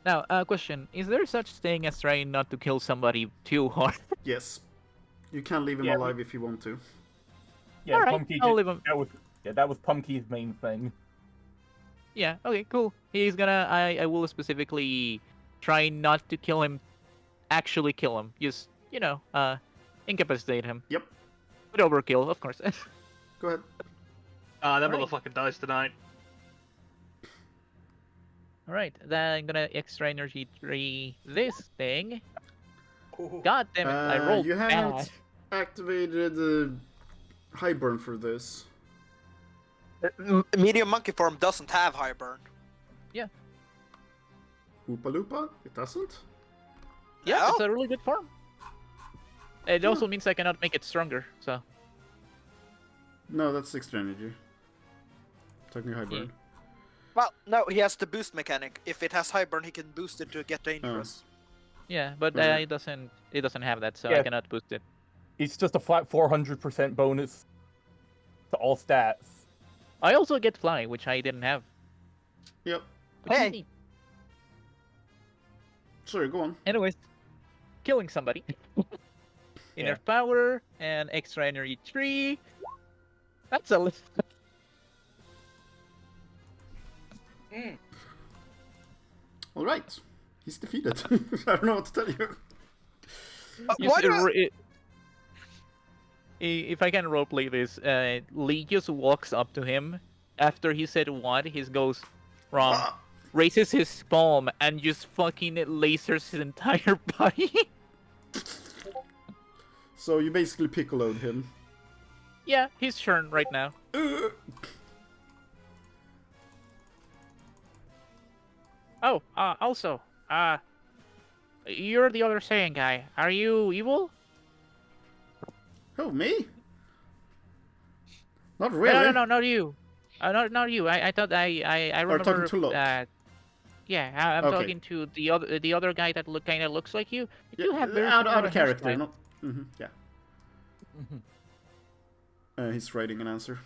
Now, question: is there such thing as trying not to kill somebody too hard? Yes. You can leave him Yeah, alive if you want to. Yeah, Alright, Pumpkin I'll leave him. that was Pumpkin's main thing. Yeah. Okay. Cool. He's gonna. I will specifically try not to kill him. Actually, kill him. Just incapacitate him. Yep. With overkill, of course. Go ahead. That Alright. motherfucker dies tonight. All right. Then I'm gonna extra energy 3 this thing. Ooh. God damn it! I rolled You haven't bad. activated high burn for this. Medium monkey form doesn't have high burn. Oopa Loopa? It doesn't? Yeah, No? it's a really good form. It also means I cannot make it stronger, so... No, that's extra energy. Talking high burn. Well, no, he has the boost mechanic. If it has high burn, he can boost it to get dangerous. Yeah, but Right. it doesn't have that, so Yeah. I cannot boost it. It's just a flat 400% bonus to all stats. I also get fly, which I didn't have. Yep. Which is Hey. neat. Sorry, go on. Anyways, killing somebody. Inner power and extra energy 3. That's a list. Alright. He's defeated. I don't know what to tell you. Why do I... If I can roleplay this, Lee just walks up to him. After he said what, he goes wrong, raises his palm, and just fucking lasers his entire body. So you basically piccoloed him. Yeah, he's churned right now. Oh, also, you're the other Saiyan guy. Are you evil? Oh, me? Not really. No, not you. Not you. I thought I remember. talking to Lot. Yeah, I'm Okay. talking to the other guy that kind of looks like you. But you have very out similar of character, hairstyle. not. Yeah. He's writing an answer.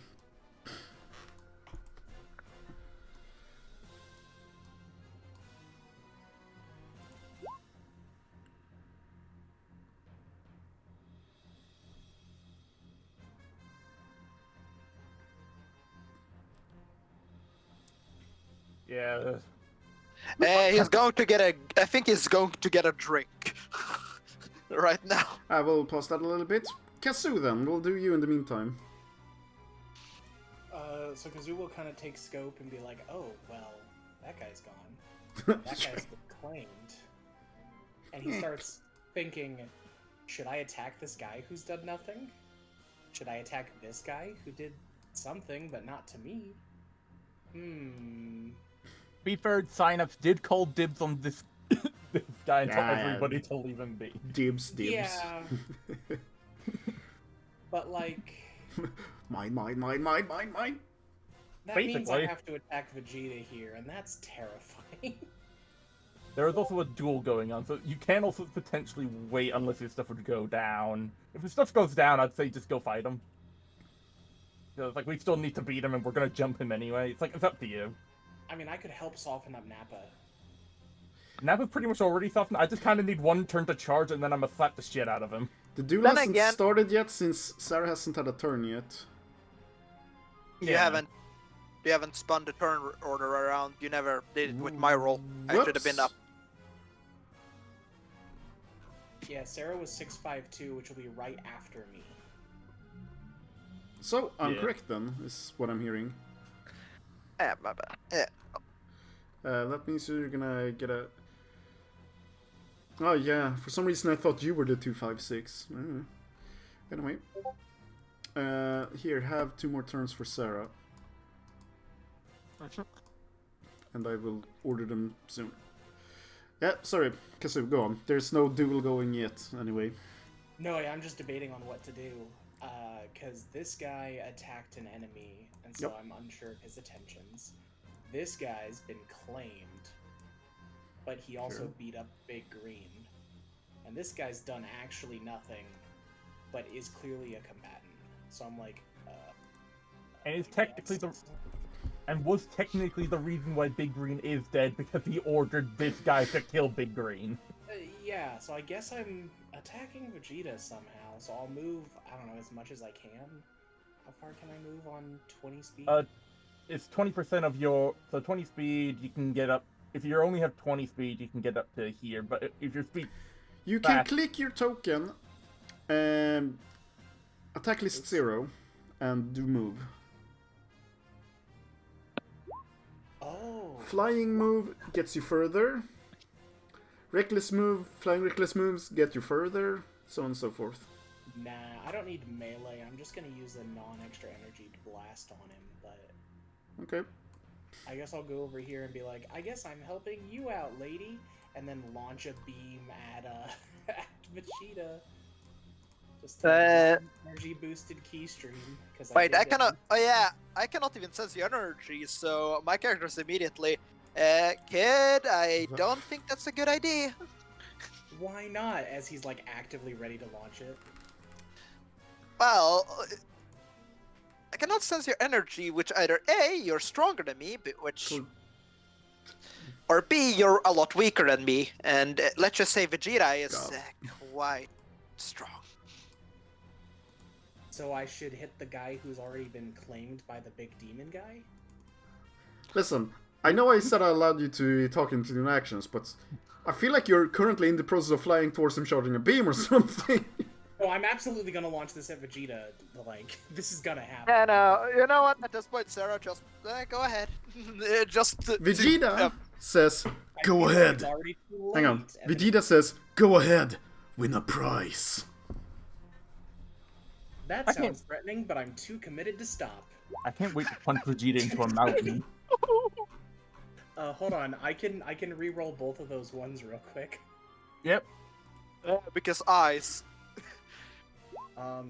Yeah. He's going to get a... I think he's going to get a drink. Right now. I will pause that a little bit. Kazoo then, we'll do you in the meantime. So Kazoo will kind of take scope and be like, oh, well, that guy's gone. That guy's been claimed. And he starts thinking, should I attack this guy who's done nothing? Should I attack this guy who did something, but not to me? To be fair, Synapse did call dibs on this this guy and tell Yeah. everybody to leave him be. Dibs. Yeah. But, like, Mine. that means I Basically. have to attack Vegeta here, and that's terrifying. There is also a duel going on, so you can also potentially wait unless your stuff would go down. If his stuff goes down, I'd say just go fight him. Because, like, we still need to beat him, and we're gonna jump him anyway. It's like, it's up to you. I mean, I could help soften up Nappa. Nappa's pretty much already softened. I just kind of need one turn to charge, and then I'm gonna slap the shit out of him. The duel Then hasn't again- started yet since Sarah hasn't had a turn yet. You haven't spun the turn order around. You never did it with my roll. I should have been up. Yeah, Sarah was 6'5", which will be right after me. So, I'm Yeah. correct then, is what I'm hearing. My bad. Yeah. That means you're gonna get a... Oh yeah, for some reason I thought you were the 256. Anyway. Here, have 2 more turns for Sarah. And I will order them soon. Yeah, sorry, Kazoo, go on. There's no duel going yet, anyway. No, yeah, I'm just debating on what to do. Because this guy attacked an enemy, and so Yep. I'm unsure of his intentions. This guy's been claimed, but he also Sure. beat up Big Green. And this guy's done actually nothing, but is clearly a combatant. So I'm like, And it's I technically guess. And was technically the reason why Big Green is dead, because he ordered this guy to kill Big Green. Yeah, so I guess I'm attacking Vegeta somehow. So I'll move, I don't know, as much as I can. How far can I move on 20 speed? It's 20% of your... So 20 speed, you can get up... If you only have 20 speed, you can get up to here, but if your speed... You can Fast. click your token, attack list 0, and do move. Oh. Flying move gets you further. Reckless move, flying reckless moves get you further, so on and so forth. Nah, I don't need melee. I'm just gonna use a non-extra energy blast on him, but Okay. I guess I'll go over here and be like, I guess I'm helping you out, lady, and then launch a beam at at Vegeta. Just energy boosted keystream. Wait, I cannot. Oh yeah, I cannot even sense the energy. So my character's immediately, kid. I don't think that's a good idea. Why not? As he's like actively ready to launch it. Well, I cannot sense your energy, which either A, you're stronger than me, or B, you're a lot weaker than me, and let's just say Vegeta is quite strong. So I should hit the guy who's already been claimed by the big demon guy? Listen, I know I said I allowed you to talk into your actions, but I feel like you're currently in the process of flying towards him, charging a beam or something. Oh, I'm absolutely gonna launch this at Vegeta. Like, this is gonna happen. Yeah, no, you know what? At this point, Sarah, just go ahead. Vegeta says, "Go ahead." It's already too Hang on. late, and Vegeta says, "Go ahead, win a prize." That I can't- sounds threatening, but I'm too committed to stop. I can't wait to punch Vegeta into a mountain. Hold on. I can re-roll both of those ones real quick. Yep. Because eyes.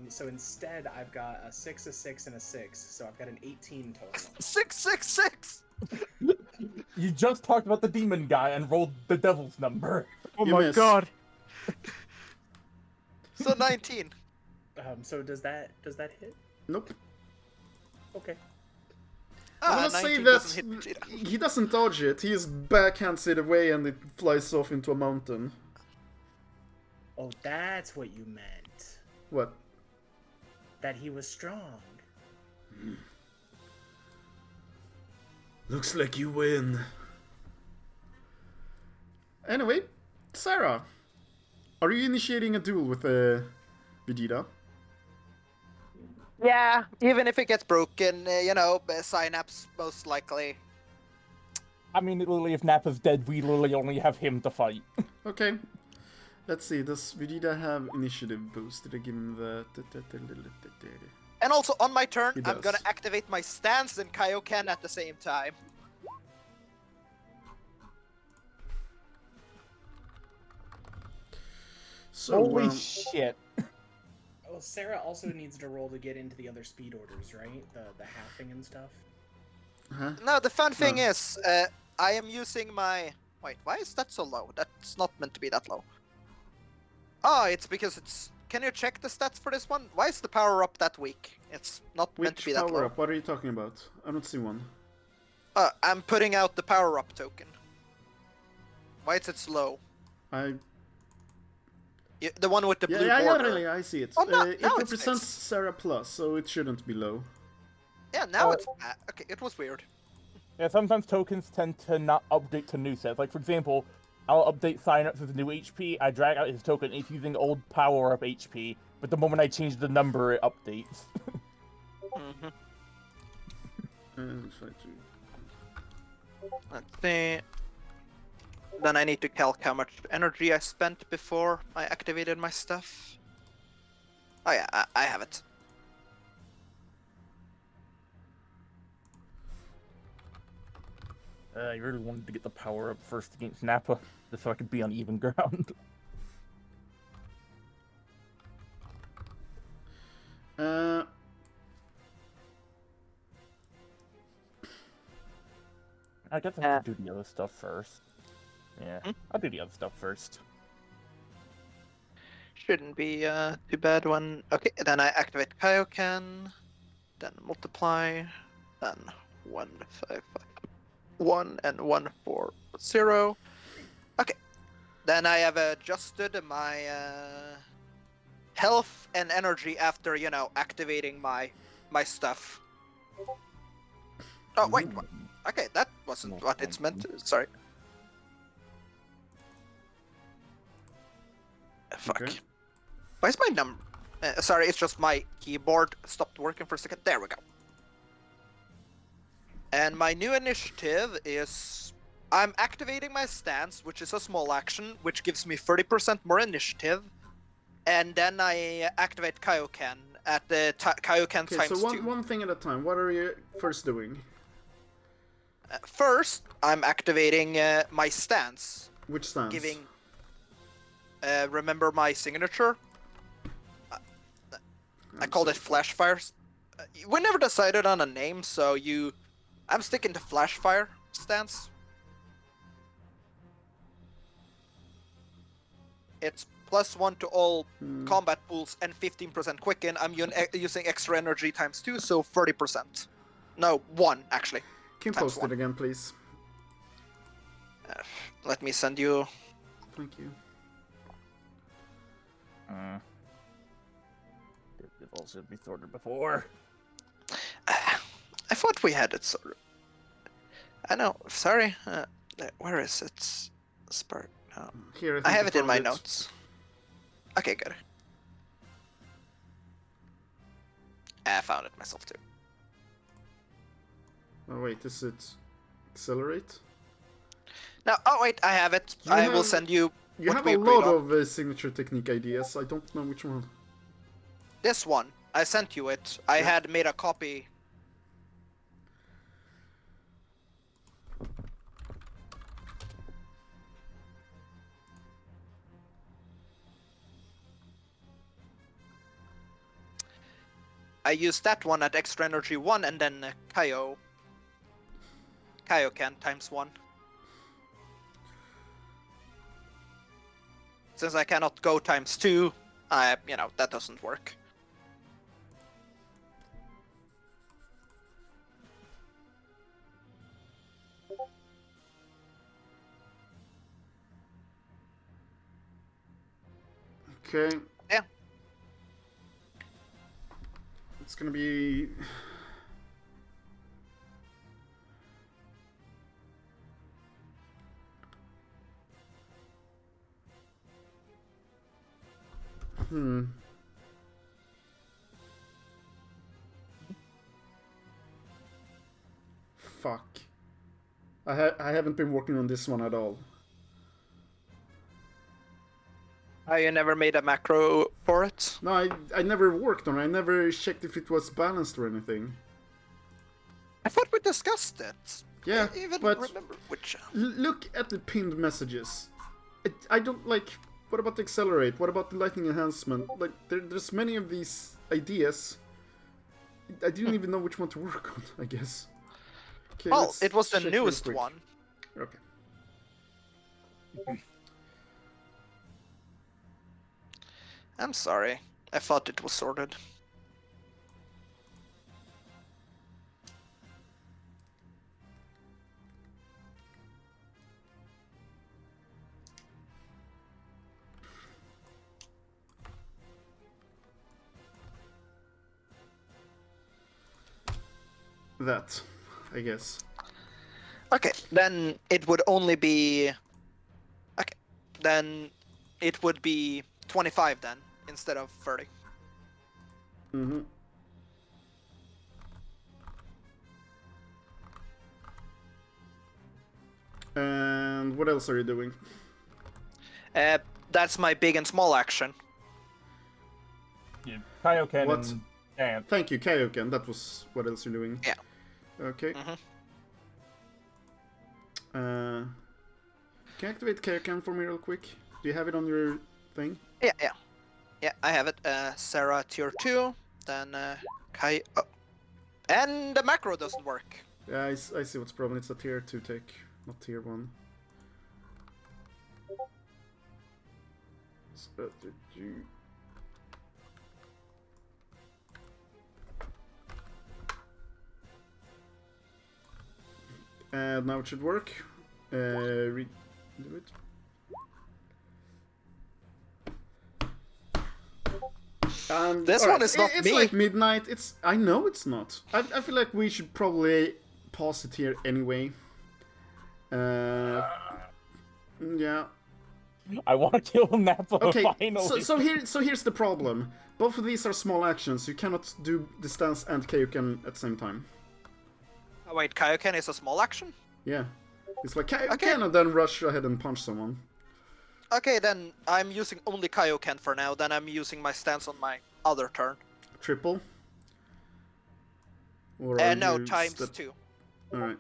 So instead, I've got a 6, a 6, and a 6. So I've got an 18 total. 666. You just talked about the demon guy and rolled the devil's number. Oh You my miss. god. So 19. So does that hit? Nope. Okay. I'm gonna say 19 that doesn't hit Vegeta. he doesn't dodge it. He just backhands it away and it flies off into a mountain. Oh, that's what you meant. What? That he was strong. Looks like you win. Anyway, Sarah, are you initiating a duel with Vegeta? Yeah, even if it gets broken, Synapse most likely. I mean, literally, if Nappa's dead, we literally only have him to fight. Okay. Let's see, does Vegeta have initiative boost? Did I give him the... And also, on my turn, He I'm does. gonna activate my stance and Kaioken at the same time. So, Holy shit. Oh, Sarah also needs to roll to get into the other speed orders, right? The halving and stuff. huh? No, the fun thing No. is, I am using my... Wait, why is that so low? That's not meant to be that low. Oh, it's because it's... Can you check the stats for this one? Why is the power up that weak? It's not meant to Which be that power low. up? What are you talking about? I don't see one. I'm putting out the power up token. Why is it slow? The one with the blue Yeah, border. really, I see it. Oh, no, It now it's represents fixed. Sarah Plus, so it shouldn't be low. Yeah, now it's... okay, it was weird. Yeah, sometimes tokens tend to not update to new sets. Like, for example, I'll update Synapse with new HP, I drag out his token, it's using old power-up HP, but the moment I change the number, it updates. Mm-hmm. Let's try to... Let's see. Then I need to calc how much energy I spent before I activated my stuff. Oh yeah, I have it. I really wanted to get the power-up first against Nappa, just so I could be on even ground. I guess I have to do the other stuff first. Yeah, I'll do the other stuff first. Shouldn't be too bad one. Okay, then I activate Kaioken, then multiply, then 1, 5, 5, 1 and 1, 4, 0. Okay, then I have adjusted my health and energy after activating my stuff. Oh wait, what? Okay, that wasn't what it's meant to. Sorry. Fuck. Okay. Why is my number? Sorry, it's just my keyboard stopped working for a second. There we go. And my new initiative is... I'm activating my stance, which is a small action, which gives me 30% more initiative. and then I activate Kaioken at the Kaioken Okay, times so 2. one thing at a time. What are you first doing? First, I'm activating my stance, Which stance? giving. Remember my signature? I called it Flashfire. We never decided on a name, so I'm sticking to Flashfire stance. It's +1 to all combat pools and 15% quicken. I'm using extra energy times 2, so 30%. No, 1 actually. Can you times post 1. it again, please? Let me send you. Thank you. They've also been sorted before. I thought we had it sorted. I know. Sorry. Where is it? Spurt. No. Here, I have it in my found notes. Okay, good. I found it myself too. Oh wait, is it accelerate? Now, oh wait, I have it. I will send you. You what have we a agreed lot on. of signature technique ideas. I don't know which one. This one. I sent you it. I Yeah. had made a copy. I used that one at extra energy 1 and then Kaioken times 1. Since I cannot go times 2, that doesn't work. Okay. Yeah. It's gonna be. Fuck. I haven't been working on this one at all. You never made a macro for it? No, I never worked on it. I never checked if it was balanced or anything. I thought we discussed it. Yeah, I even but remember which. look at the pinned messages. I don't like. What about the accelerate? What about the lightning enhancement? Like, there's many of these ideas. I didn't even know which one to work on, I guess. Okay, Well, let's it was the check real newest quick. one. Okay. I'm sorry. I thought it was sorted. That, I guess. Okay, then it would only be. Okay, then it would be 25 then instead of 30. Mm-hmm. And what else are you doing? That's my big and small action. Yeah, Kaioken What? and Thank you, Kaioken. That was what else you're doing. Yeah. Okay. Mhm. Can you activate Kaioken for me real quick? Do you have it on your thing? Yeah, I have it. Sarah tier 2, then Kai. Oh. And the macro doesn't work. Yeah, I see what's the problem. It's a tier 2 tech, not tier 1. Strategy. And now it should work. Redo it. This one is not it's me. like midnight. I know it's not. I feel like we should probably pause it here anyway. Yeah. I want to kill Nappa Okay. finally. So here's the problem. Both of these are small actions. You cannot do the stance and Kaioken at the same time. Oh, wait, Kaioken is a small action? Yeah. It's like Kaioken Okay. and then rush ahead and punch someone. Okay, then I'm using only Kaioken for now. Then I'm using my stance on my other turn. Triple? Or are No, you times 2. Alright.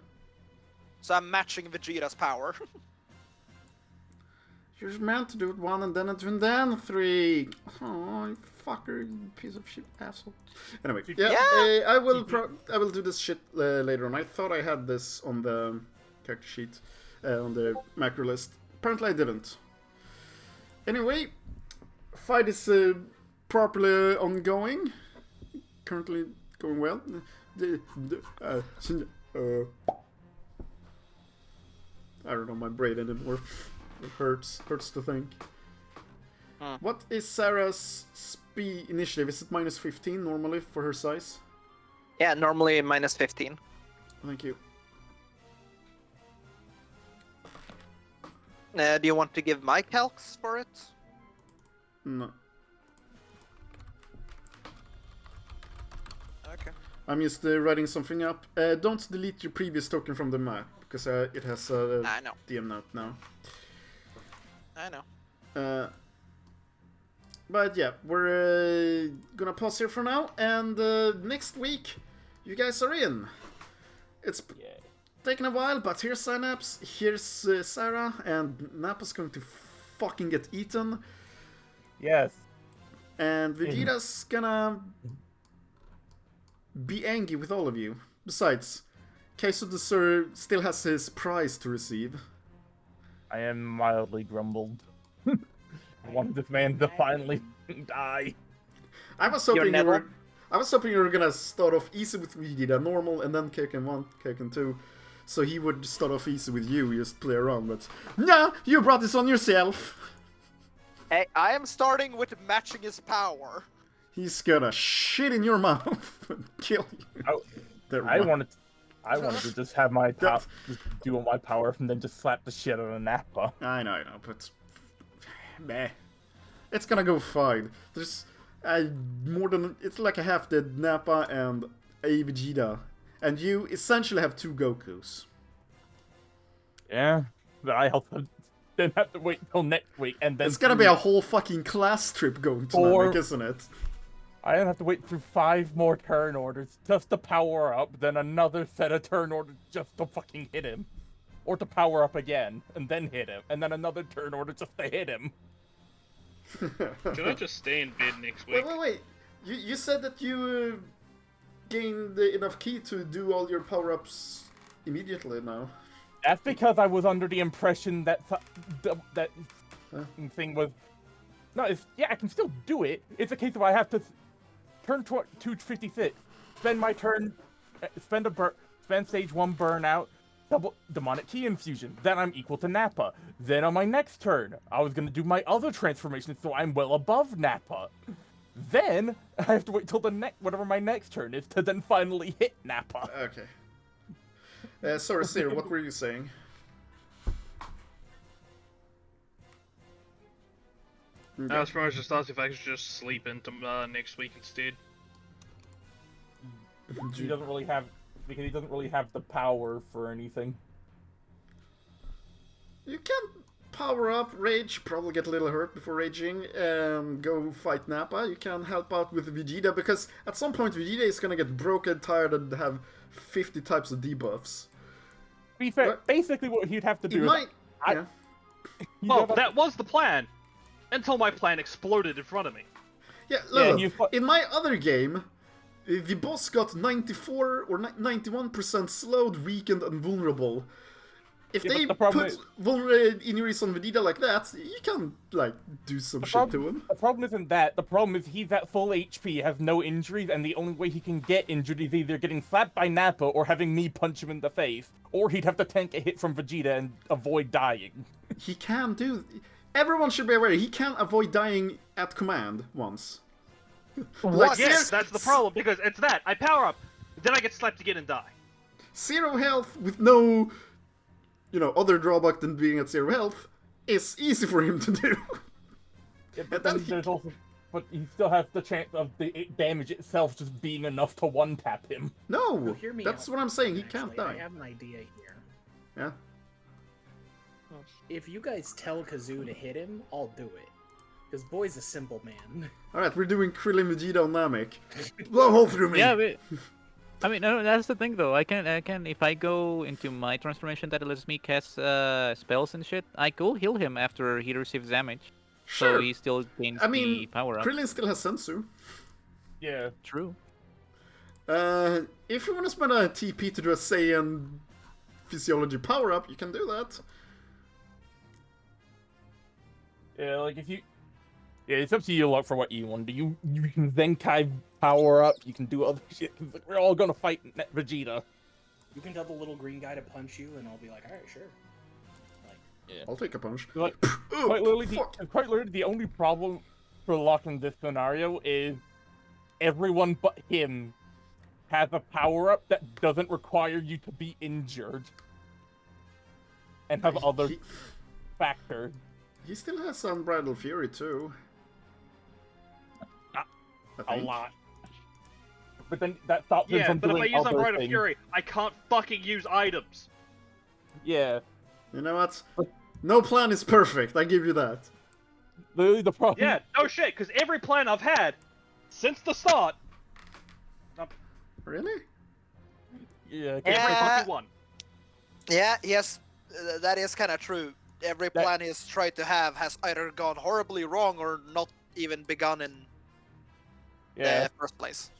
So I'm matching Vegeta's power. You're meant to do it 1 and then 2 and then 3. Oh, you fucker, you piece of shit asshole. Anyway, yeah, I will do this shit later on. I thought I had this on the character sheet, on the macro list. Apparently I didn't. Anyway, fight is properly ongoing. Currently going well. I don't know my brain anymore. It hurts to think. What is Sarah's speed initiative? Is it minus 15 normally for her size? Yeah, normally minus 15. Thank you. Do you want to give my calcs for it? No. Okay. I'm just writing something up. Don't delete your previous token from the map, because it has a I know. DM note now. I know. But yeah, we're gonna pause here for now, and next week, you guys are in. It's taken a while, but here's Synapse, here's Sarah, and Nappa's going to fucking get eaten. Yes. And Vegeta's gonna be angry with all of you. Besides, Queso de Sur still has his prize to receive. I am mildly grumbled. I wanted this man to finally die. I was hoping you were gonna start off easy with Vegeta, normal, and then Kaioken 1, Kaioken 2. So he would start off easy with you, just play around, but... No! You brought this on yourself! Hey, I am starting with matching his power. He's gonna shit in your mouth and kill you. I wanted to just have my just do all my power and then just slap the shit out of Nappa. I know, but... Meh. It's gonna go fine. There's more than... It's like a half dead Nappa and a Vegeta. And you essentially have 2 Gokus. Yeah, but I also then have to wait till next week and then... It's gonna be a whole fucking class trip going to Namek, isn't it? I have to wait through 5 more turn orders just to power up, then another set of turn orders just to fucking hit him. Or to power up again, and then hit him, and then another turn order just to hit him. Can I just stay in bid next week? Wait. You said that you gained enough ki to do all your power-ups immediately now. That's because I was under the impression that that thing was... No, I can still do it. It's a case of I have to turn 256, spend my turn, spend stage 1 burnout, double demonic ki infusion. Then I'm equal to Nappa. Then on my next turn, I was gonna do my other transformation, so I'm well above Nappa. Then I have to wait till whatever my next turn is to then finally hit Nappa. Okay. Sorry, Zero, what were you saying? I was probably just asked if I could just sleep into next week instead. He doesn't really have, because he doesn't really have the power for anything. You can power up, rage, probably get a little hurt before raging, go fight Nappa. You can help out with Vegeta, because at some point Vegeta is gonna get broken, tired, and have 50 types of debuffs. To be fair, basically what he'd have to do Well, that was the plan! Until my plan exploded in front of me. Yeah, look, in my other game, the boss got 94 or 91% slowed, weakened, and vulnerable. If they put injuries on Vegeta like that, you can, like, do some shit to him. The problem isn't that. The problem is he's at full HP, has no injuries, and the only way he can get injured is either getting slapped by Nappa or having me punch him in the face. Or he'd have to tank a hit from Vegeta and avoid dying. He can do... Everyone should be aware, he can avoid dying at command once. Like, yes, that's the problem, because it's that. I power up, then I get slapped again and die. 0 health with no... other drawback than being at 0 health is easy for him to do. Yeah, but then there's also, but he still has the chance of the damage itself just being enough to one-tap him. No, hear me that's out. what I'm saying. He Actually, can't die. I have an idea here. Yeah. If you guys tell Kazoo to hit him, I'll do it. Because boy's a simple man. Alright, we're doing Krillin, Vegeta, and Namek. Blow a hole through me! Yeah, but I mean, no, that's the thing though. I can, if I go into my transformation that lets me cast spells and shit, I could heal him after he receives damage. Sure. So he still gains the power up. Krillin still has Sensu. Yeah. True. If you want to spend a TP to do a Saiyan physiology power up, you can do that. Yeah, like if you... Yeah, it's up to you, like, for what you want to do. You can Zenkai power up, you can do other shit, 'cause, like, we're all gonna fight Vegeta. You can tell the little green guy to punch you, and I'll be like, alright, sure. I'll take a punch. Like, Oh, quite literally, fuck. the only problem for Locke in this scenario is everyone but him has a power-up that doesn't require you to be injured. And have other factors. He still has Unbridled Fury too. I A think. lot. But then that stops him Yeah, from but if I doing use other Unbridled things. Fury, I can't fucking use items. Yeah. You know what? No plan is perfect, I give you that. The problem... Yeah, no shit, because every plan I've had since the start, Really? Yeah, every Yeah. fucking one. Yeah, yes, that is kind of true. Every That- plan he's tried to have has either gone horribly wrong or not even begun in yeah. the first place.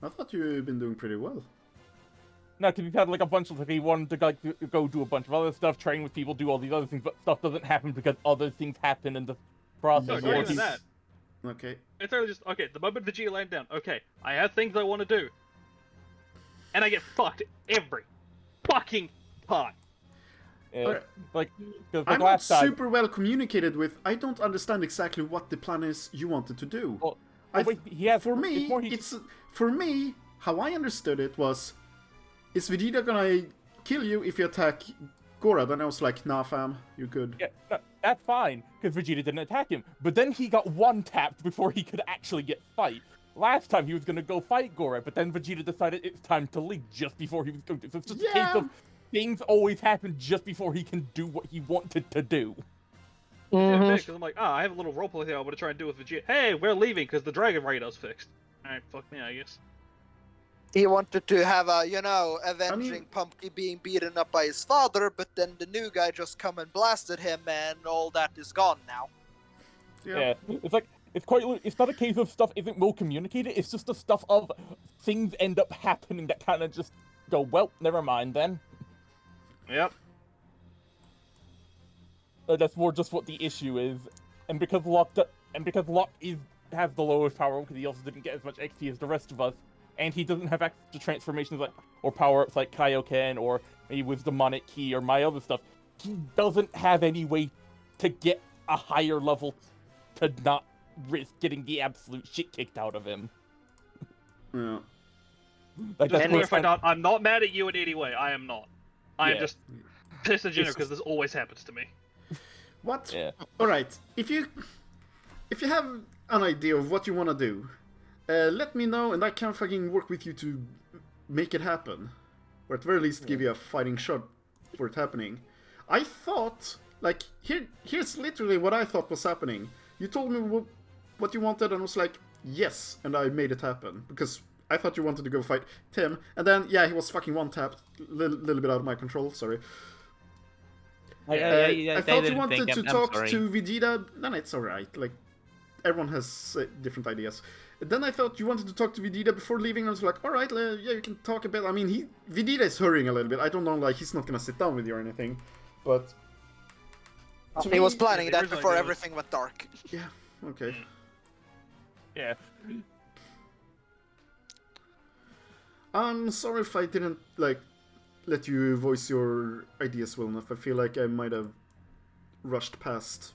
I thought you've been doing pretty well. No, because he's had like a bunch of, like, he wanted to like, go do a bunch of other stuff, train with people, do all these other things, but stuff doesn't happen because other things happen in the process. No, Yeah, not or even he's- that. Okay. It's literally just, okay, the moment Vegeta landed down, okay, I have things I want to do. And I get fucked every fucking time. Yeah, Alright. like, 'cause, like I'm not last time... super well communicated with. I don't understand exactly what the plan is you wanted to do. Well, I wait, he has... for me, it's more he- it's for me. How I understood it was, is Vegeta gonna kill you if you attack Gora? Then I was like, nah, fam, you're good. Yeah, no, that's fine, because Vegeta didn't attack him. But then he got one-tapped before he could actually get fight. Last time he was gonna go fight Gora, but then Vegeta decided it's time to leave just before he was going to. So it's just a case Yeah. of things always happen just before he can do what he wanted to do. Yeah, because I'm like, I have a little roleplay thing I want to try and do with Vegeta. Hey, we're leaving because the Dragon Radar's fixed. Alright, fuck me, I guess. He wanted to have a, avenging Pumpkin being beaten up by his father, but then the new guy just come and blasted him, and all that is gone now. Yeah, it's like it's not a case of stuff isn't well communicated. It's just the stuff of things end up happening that kind of just go, well, never mind then. Yep. That's more just what the issue is, and because Locke has the lowest power because he also didn't get as much XP as the rest of us, and he doesn't have access to transformations like or power ups like Kaioken or maybe with Demonic Key or my other stuff. He doesn't have any way to get a higher level to not risk getting the absolute shit kicked out of him. Yeah. Like, Just that's clarify, what I'm not mad at you in any way. I am not. I am Yeah. just pissed at Jenner It's because this always happens to me. What? Yeah. All right. If you have an idea of what you want to do, let me know, and I can fucking work with you to make it happen, or at the very least give you a fighting shot for it happening. I thought, like, here's literally what I thought was happening. You told me what you wanted, and I was like, yes, and I made it happen because I thought you wanted to go fight Tim, and then yeah, he was fucking one-tapped, little bit out of my control. Sorry. I thought you wanted to talk to Vegeta. Then it's alright. Like, everyone has different ideas. Then I thought you wanted to talk to Vegeta before leaving. I was like, alright, yeah, you can talk a bit. I mean, Vegeta is hurrying a little bit. I don't know, like, he's not gonna sit down with you or anything. But He was planning the that original before idea was- everything went dark. yeah, okay. Yeah. I'm sorry if I didn't, like, let you voice your ideas well enough. I feel like I might have rushed past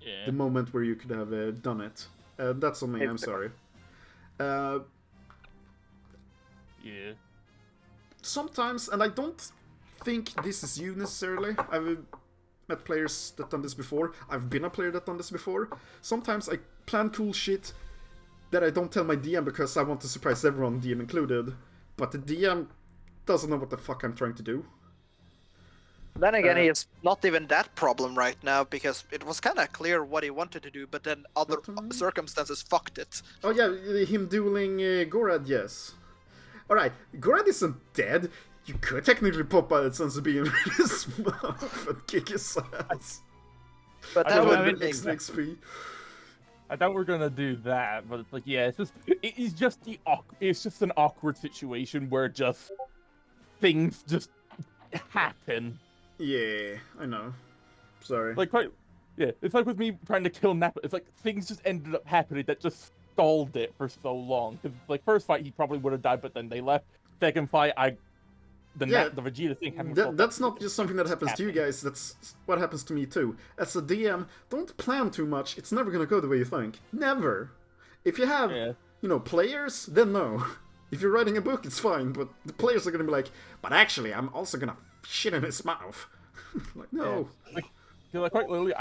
Yeah. the moment where you could have done it. That's on me, I'm sorry. Yeah. Sometimes, and I don't think this is you necessarily, I've met players that done this before. I've been a player that done this before. Sometimes I plan cool shit that I don't tell my DM because I want to surprise everyone, DM included. But the DM doesn't know what the fuck I'm trying to do. Then again, he is not even that problem right now because it was kind of clear what he wanted to do, but then other circumstances fucked it. Oh yeah, him dueling Gorad, yes. Alright, Gorad isn't dead. You could technically pop out Sense of Being in his mouth and kick his ass. But I that don't would have be anything. Extra XP. I thought we were gonna do that, but it's like, yeah, it's just it's just an awkward situation where just things just happen. Yeah, I know. Sorry. Like, yeah, it's like with me trying to kill Nappa. It's like things just ended up happening that just stalled it for so long. Cause like first fight he probably would have died, but then they left. Second fight, the Vegeta thing happened. That's not just something that happens to you guys, that's what happens to me too. As a DM, don't plan too much, it's never gonna go the way you think. Never! If you have, players, then no. If you're writing a book, it's fine, but the players are gonna be like, but actually, I'm also gonna shit in his mouth. Like, no. Yeah. Like, quite literally,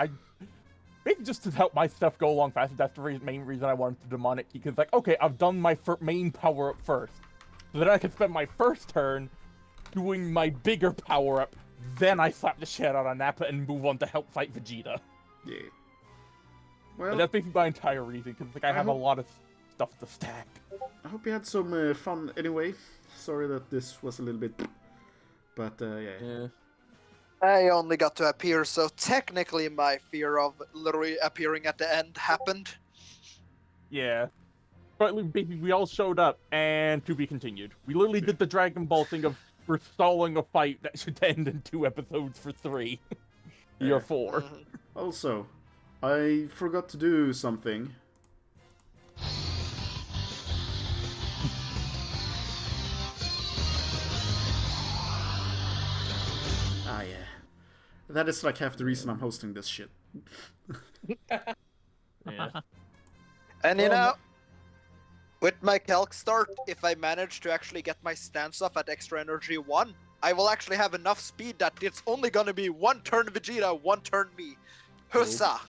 maybe just to help my stuff go along faster, that's the main reason I wanted to demonic key, because like, okay, I've done my main power-up first. So then I can spend my first turn doing my bigger power-up, then I slap the shit out of Nappa and move on to help fight Vegeta. Yeah. Well, But that's basically my entire reason, because like, I have a lot of stuff to stack. I hope you had some fun anyway. Sorry that this was a little bit... But, yeah. I only got to appear, so technically my fear of literally appearing at the end happened. Yeah. But basically, we all showed up, and to be continued. We literally did the Dragon Ball thing of we're stalling a fight that should end in 2 episodes for 3. Or 4. Also, I forgot to do something. Ah, yeah. That is like half the reason I'm hosting this shit. Yeah. And you know, with my calc start, if I manage to actually get my stance off at extra energy 1, I will actually have enough speed that it's only gonna be 1 turn Vegeta, 1 turn me. Hussa!